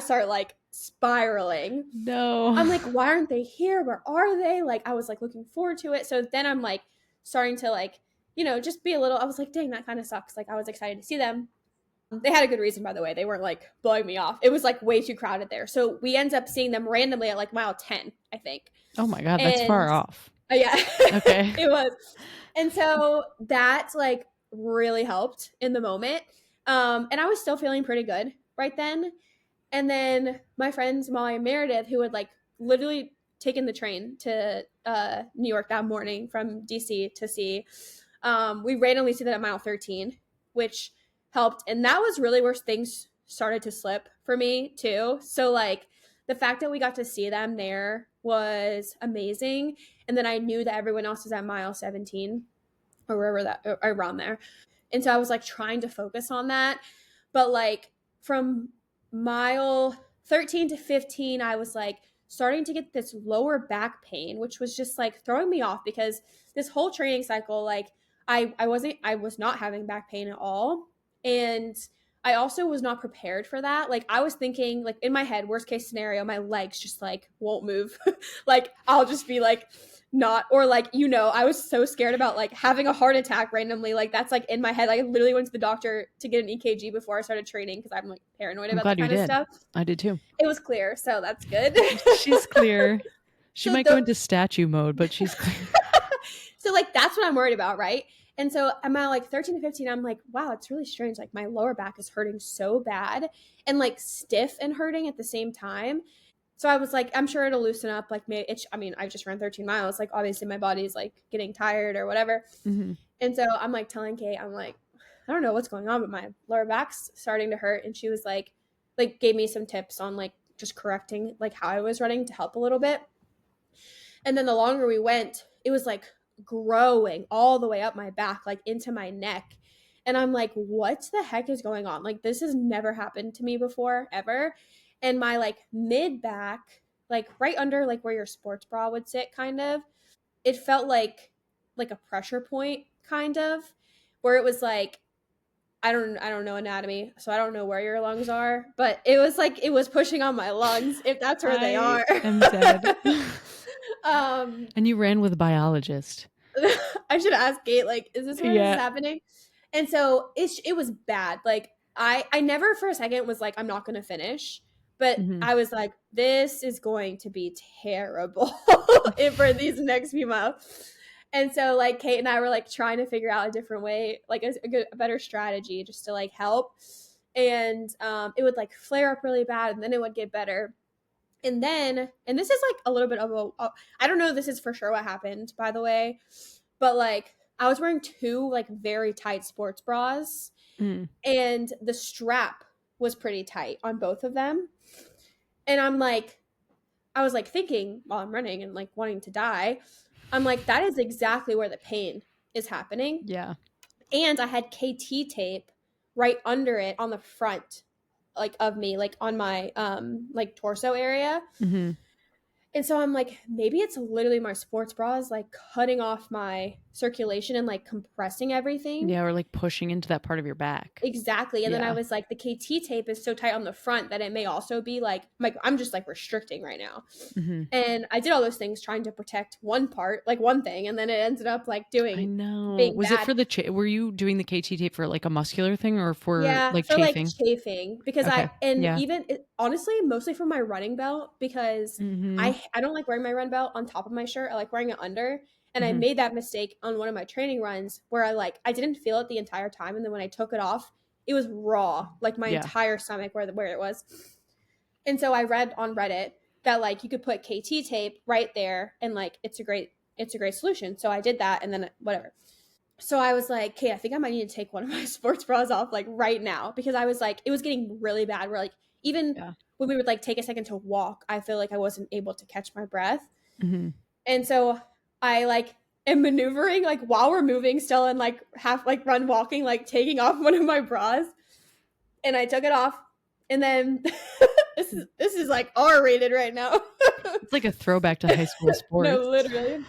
start like spiraling. No. I'm like, why aren't they here? Where are they? Like, I was like looking forward to it. So then I'm like starting to like, just be a little, I was like, dang, that kind of sucks. Like I was excited to see them. They had a good reason, by the way. They weren't like blowing me off. It was like way too crowded there. So we end up seeing them randomly at like mile 10, I think. Oh my God, that's far off. Yeah. Okay. It was. And so that like really helped in the moment. And I was still feeling pretty good right then. And then my friends Molly and Meredith, who had like literally taken the train to New York that morning from DC to see, we randomly see that at mile 13, which helped. And that was really where things started to slip for me too. So like the fact that we got to see them there was amazing. And then I knew that everyone else was at mile 17 or wherever that, or around there. And so I was like trying to focus on that. But like from mile 13 to 15, I was like starting to get this lower back pain, which was just like throwing me off because this whole training cycle, like I was not having back pain at all. And I also was not prepared for that. Like I was thinking like in my head, worst case scenario, my legs just like won't move. Like I'll just be like not, or like, I was so scared about like having a heart attack randomly. Like that's like in my head. Like I literally went to the doctor to get an EKG before I started training because I'm like paranoid about that kind of stuff. I did too. It was clear, so that's good. She's clear. She might go into statue mode, but she's clear. So like that's what I'm worried about, right? And so I'm at like 13 to 15, I'm like, wow, it's really strange. Like my lower back is hurting so bad and like stiff and hurting at the same time. So I was like, I'm sure it'll loosen up. Like, I just ran 13 miles. Like, obviously my body's like getting tired or whatever. Mm-hmm. And so I'm like telling Kate, I'm like, I don't know what's going on, but my lower back's starting to hurt. And she was like gave me some tips on like just correcting like how I was running to help a little bit. And then the longer we went, it was like growing all the way up my back, like into my neck. And I'm like, what the heck is going on? Like, this has never happened to me before, ever. And my like mid back, like right under like where your sports bra would sit, kind of, it felt like a pressure point, kind of, where it was like, I don't know anatomy, so I don't know where your lungs are, but it was like it was pushing on my lungs, if that's where they are. I'm dead. And you ran with a biologist. I should ask Kate, like, is this where this is happening? And so it was bad. Like I never for a second was like, I'm not going to finish. But I was like, this is going to be terrible for these next few miles. And so like Kate and I were like trying to figure out a different way, like a better strategy just to like help. And it would like flare up really bad and then it would get better. And this is like a little bit of I don't know if this is for sure what happened, by the way, but like I was wearing 2 like very tight sports bras and the strap was pretty tight on both of them. And I was like thinking while I'm running and like wanting to die, I'm like, that is exactly where the pain is happening. Yeah. And I had KT tape right under it on the front, like of me, like on my like torso area. Mm-hmm. And so I'm like, maybe it's literally my sports bras like cutting off my circulation and like compressing everything. Yeah, or like pushing into that part of your back. Exactly. And then I Yeah. was like, the KT tape is so tight on the front that it may also be like I'm just like restricting right now. And I did all those things trying to protect one part, like one thing, and then it ended up like I know. being Was it bad. for the were you doing the KT tape for like a muscular thing or for Yeah, like for like chafing? chafing because Okay. Yeah. even honestly mostly for my running belt because Mm-hmm. I don't like wearing my run belt on top of my shirt. I like wearing it under. And I Mm-hmm. made that mistake on one of my training runs where I didn't feel it the entire time, and then when I took it off, it was raw, like my Yeah. entire stomach where it was. And so I read on Reddit that like you could put KT tape right there and like it's a great solution. So I did that and then whatever. So I was like, okay, I think I might need to take one of my sports bras off like right now because I was like, it was getting really bad. Where like even Yeah. when we would like take a second to walk, I feel like I wasn't able to catch my breath. Mm-hmm. And so I like am maneuvering like while we're moving still and like half like run walking, like taking off one of my bras. And I took it off. And then this is like R rated right now. It's like a throwback to high school No, sports. literally.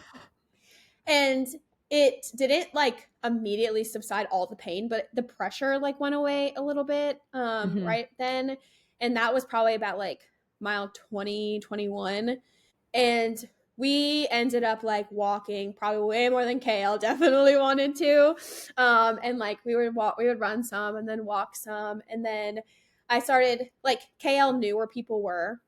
And it didn't like immediately subside all the pain, but the pressure like went away a little bit right then. And that was probably about like mile 20, 21. And we ended up like walking probably way more than KL definitely wanted to. And like we would run some and then walk some. And then I started like KL knew where people were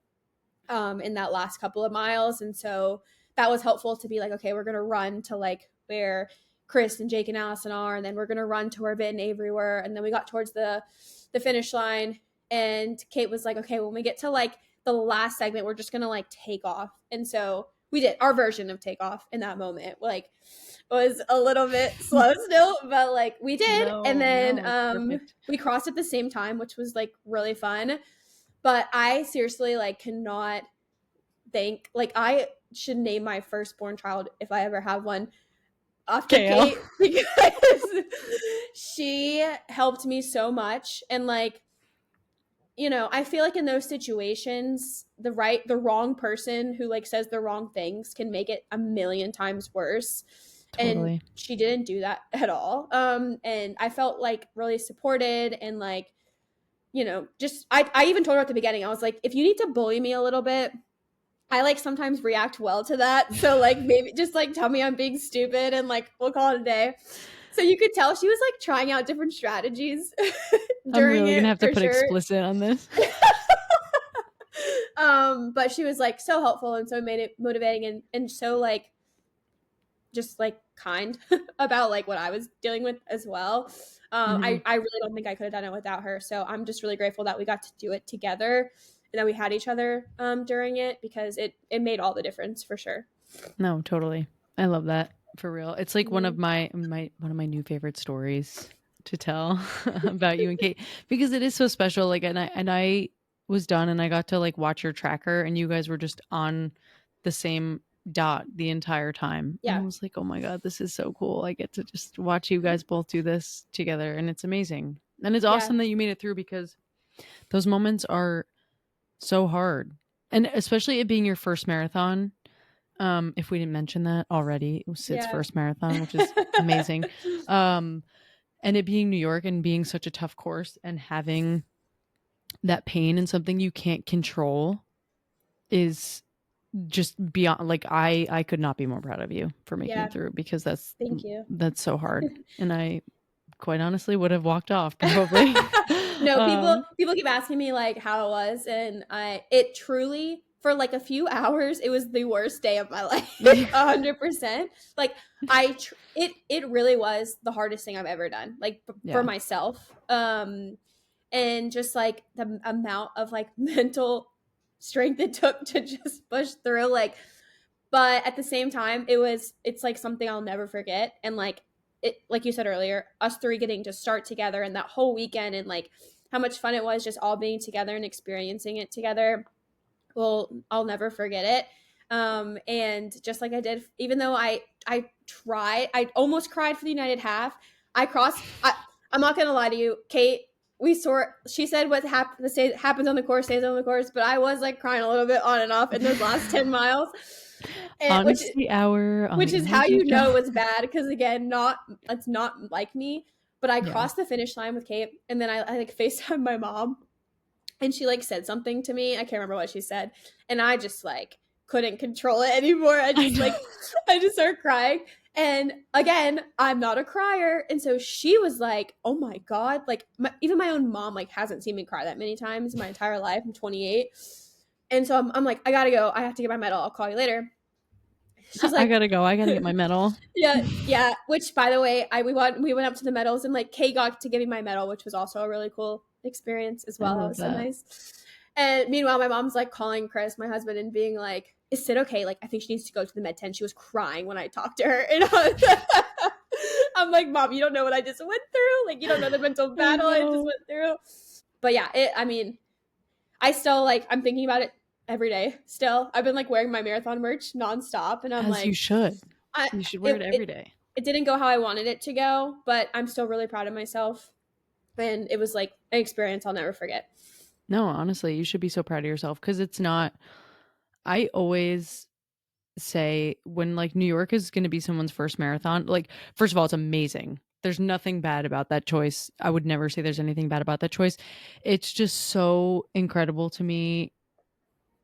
in that last couple of miles. And so that was helpful to be like, okay, we're going to run to like where Chris and Jake and Allison are. And then we're going to run to where Vit and Avery were. And then we got towards the finish line. And Kate was like, okay, when we get to like the last segment, we're just going to like take off. And so we did our version of takeoff in that moment. Like was a little bit slow still, but like we did. And then we crossed at the same time, which was like really fun. But I seriously like cannot thank like I should name my firstborn child if I ever have one after Kate because she helped me so much. And like, you know, I feel like in those situations, the wrong person who like says the wrong things can make it a million times worse. Totally. And she didn't do that at all. And I felt like really supported and like, you know, just I even told her at the beginning, I was like, if you need to bully me a little bit, I like sometimes react well to that. So like maybe just like tell me I'm being stupid and like we'll call it a day. So you could tell she was like trying out different strategies during I'm really gonna have to put sure. explicit on this. But she was like so helpful and so made it motivating and so like just like kind about like what I was dealing with as well. I really don't think I could have done it without her. So I'm just really grateful that we got to do it together and that we had each other during it because it made all the difference for sure. No, totally. I love that for real. It's like one of my new favorite stories to tell about you and Kate because it is so special. Like, and I was done and I got to like watch your tracker and you guys were just on the same dot the entire time. Yeah. And I was like, oh my God, this is so cool. I get to just watch you guys both do this together and it's amazing. And it's awesome that you made it through because those moments are so hard. And especially it being your first marathon. If we didn't mention that already, it was Sid's first marathon, which is amazing. And it being New York and being such a tough course and having that pain and something you can't control is just beyond like I could not be more proud of you for making it through because thank you. That's so hard. And I quite honestly would have walked off probably. No, people keep asking me like how it was and it truly for like a few hours it was the worst day of my life. 100%. Like it really was the hardest thing I've ever done like for myself. And just like the amount of like mental strength it took to just push through like but at the same time it's like something I'll never forget and like it like you said earlier us three getting to start together and that whole weekend and like how much fun it was just all being together and experiencing it together well I'll never forget it and just like I did even though I tried I almost cried for the United half I'm not gonna lie to you Kate she said what happens on the course stays on the course but I was like crying a little bit on and off in those last 10 miles And Honesty hour on which the is how Energy you Show. know it was bad, because again, it's not like me. But I Yeah. crossed the finish line with Kate, and then I like FaceTime my mom, and she like said something to me. I can't remember what she said, and I just like couldn't control it anymore. I just started crying. And again, I'm not a crier, and so she was like, "Oh my god!" Like even my own mom like hasn't seen me cry that many times in my entire life. I'm 28, and so I'm like, I gotta go. I have to get my medal. I'll call you later. She's I like, gotta go. I gotta get my medal. yeah. Which, by the way, we went up to the medals, and like Kay got to give me my medal, which was also a really cool experience as well. I That love was so that. nice. And meanwhile, my mom's like calling Chris, my husband, and being like, "Is Sid okay? Like, I think she needs to go to the med tent." She was crying when I talked to her, and I'm like, "Mom, you don't know what I just went through. Like, you don't know the mental battle I just went through." But yeah, I mean, I still like I'm thinking about it every day. Still, I've been like wearing my marathon merch nonstop, and I'm As like, you should. You should wear it every day. It didn't go how I wanted it to go, but I'm still really proud of myself, and it was like an experience I'll never forget. No, honestly, you should be so proud of yourself, because it's not. I always say when like New York is going to be someone's first marathon, like first of all, it's amazing. There's nothing bad about that choice. I would never say there's anything bad about that choice. It's just so incredible to me,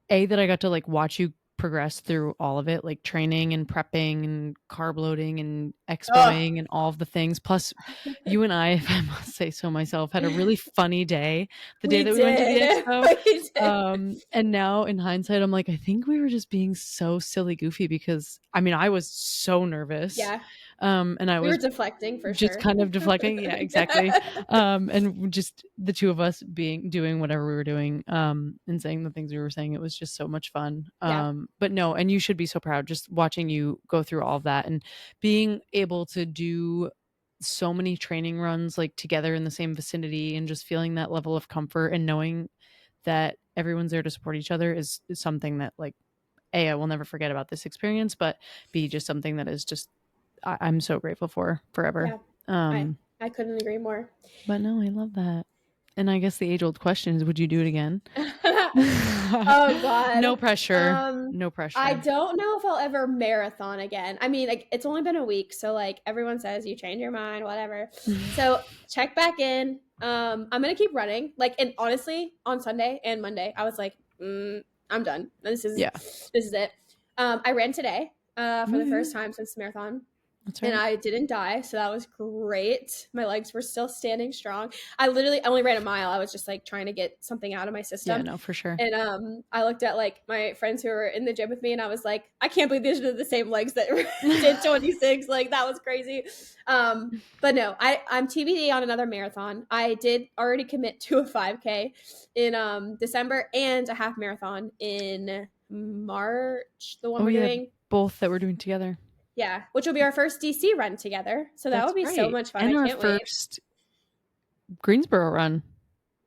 that I got to like watch you progress through all of it, like training and prepping and carb loading and expoing and all of the things. Plus, you and I, if I must say so myself, had a really funny day the day We that we went to the did. expo. We did. And now in hindsight, I'm like, I think we were just being so silly goofy, because I mean, I was so nervous. Yeah. And I We were was deflecting for just sure. kind of deflecting. Yeah, exactly. And just the two of us doing whatever we were doing, and saying the things we were saying. It was just so much fun. Yeah. But no, and you should be so proud just watching you go through all of that and being able to do so many training runs like together in the same vicinity, and just feeling that level of comfort and knowing that everyone's there to support each other is something that like, A, I will never forget about this experience, but B, just something that is just I'm so grateful for forever. Yeah. I couldn't agree more. But no, I love that. And I guess the age-old question is, would you do it again? Oh God. No pressure. No pressure. I don't know if I'll ever marathon again. I mean, like, it's only been a week, so like everyone says you change your mind, whatever. So check back in. I'm gonna keep running. Like, and honestly, on Sunday and Monday, I was like, I'm done. This is it. I ran today for the first time since the marathon. That's right. And I didn't die, so that was great. My legs were still standing strong. I only ran a mile. I was just like trying to get something out of my system. Yeah, no, for sure. And I looked at like my friends who were in the gym with me, and I was like, I can't believe these are the same legs that did 26. Like, that was crazy. But no, I'm TBD on another marathon. I did already commit to a 5K in December and a half marathon in March. The one we're doing. Both that we're doing together. Yeah, which will be our first DC run together. So that will be so much fun. And I our can't first Greensboro run.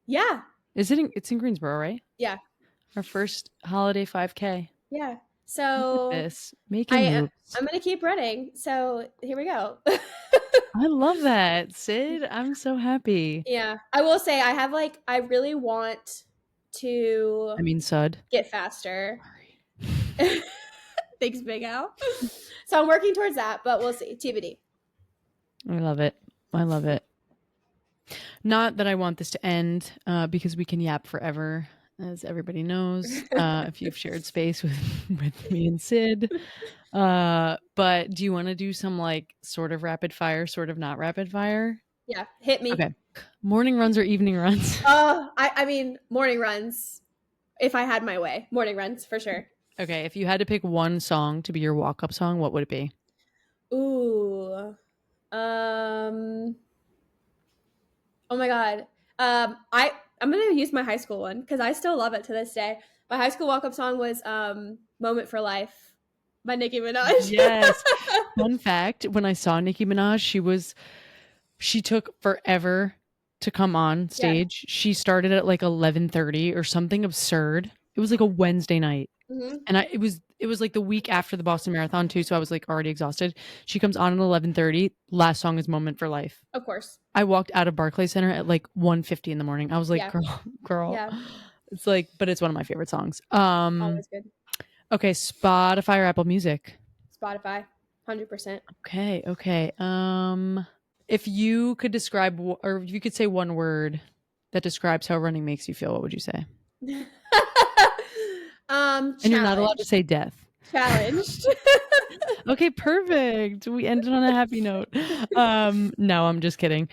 Yeah. It's in Greensboro, right? Yeah. Our first holiday 5K. Yeah. So making moves. I'm going to keep running. So here we go. I love that, Sid. I'm so happy. Yeah. I will say I really want to Sud. get faster. Thanks, Big Al. So I'm working towards that, but we'll see. TBD. I love it. I love it. Not that I want this to end, because we can yap forever, as everybody knows, if you've shared space with me and Sid. But do you want to do some like sort of rapid fire, sort of not rapid fire? Yeah, hit me. Okay. Morning runs or evening runs? I mean, morning runs. If I had my way, morning runs for sure. Okay, if you had to pick one song to be your walk-up song, what would it be? Ooh. Oh my God. I'm gonna use my high school one because I still love it to this day. My high school walk-up song was "Moment for Life" by Nicki Minaj. Yes. Fun fact: when I saw Nicki Minaj, she took forever to come on stage. Yeah. She started at like 11:30 or something absurd. It was like a Wednesday night. Mm-hmm. And it was like the week after the Boston Marathon too, so I was like already exhausted. She comes on at 11:30. Last song is "Moment for Life." Of course. I walked out of Barclays Center at like 1:50 in the morning. I was like, girl. Yeah. It's like, but it's one of my favorite songs. Always good. Okay, Spotify or Apple Music? Spotify, 100%. Okay. If you could describe, or if you could say one word that describes how running makes you feel, what would you say? And you're not allowed to say death. Challenged. Okay, perfect. We ended on a happy note. No, I'm just kidding.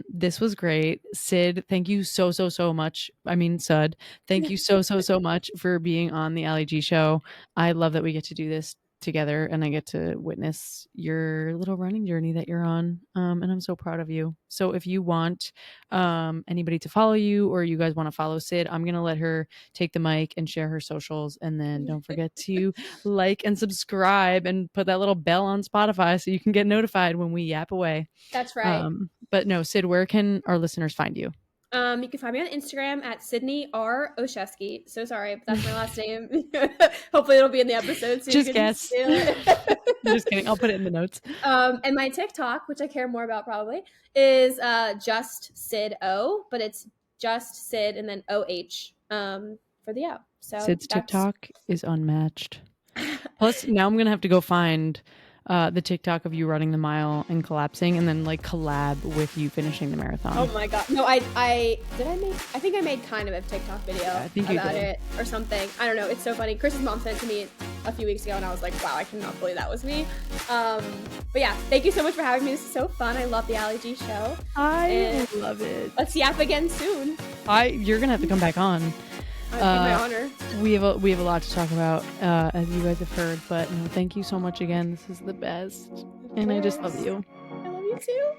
This was great. Sid, thank you so much. I mean, Sud, thank you so much for being on the Allie G show. I love that we get to do this together and I get to witness your little running journey that you're on. And I'm so proud of you. So if you want anybody to follow you, or you guys want to follow Sid, I'm going to let her take the mic and share her socials. And then don't forget to like and subscribe and put that little bell on Spotify so you can get notified when we yap away. That's right. But no, Sid, where can our listeners find you? You can find me on Instagram at Sydney R. Olszewski. So sorry, but that's my last name. Hopefully it'll be in the episode. So just guess. Just kidding. I'll put it in the notes. And my TikTok, which I care more about probably, is just Sid O, but it's just Sid and then OH for the O. So Sid's TikTok is unmatched. Plus, now I'm going to have to go find the TikTok of you running the mile and collapsing, and then like collab with you finishing the marathon. Oh my god! No, I think I made kind of a TikTok video about it or something. I don't know. It's so funny. Chris's mom sent it to me a few weeks ago, and I was like, wow, I cannot believe that was me. But yeah, thank you so much for having me. This is so fun. I love the Allie G show. I love it. Let's yap again soon. You're gonna have to come back on. My honor. We have a lot to talk about, as you guys have heard. But no, thank you so much again. This is the best, and I just love you. I love you too.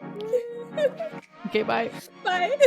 Okay, bye. Bye.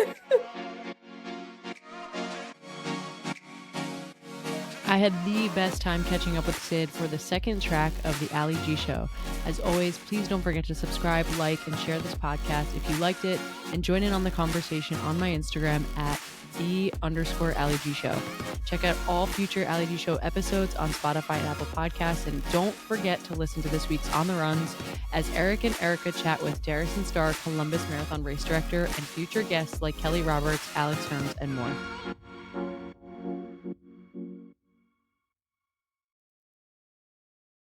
I had the best time catching up with Sid for the second track of the Allie G show. As always, please don't forget to subscribe, like, and share this podcast if you liked it, and join in on the conversation on my Instagram at @the_Allie G show. Check out all future Allie G show episodes on Spotify and Apple Podcasts, and don't forget to listen to this week's On the Runs as Eric and Erica chat with Darrison Starr, Columbus Marathon race director, and future guests like Kelly Roberts, Alex Herms, and more.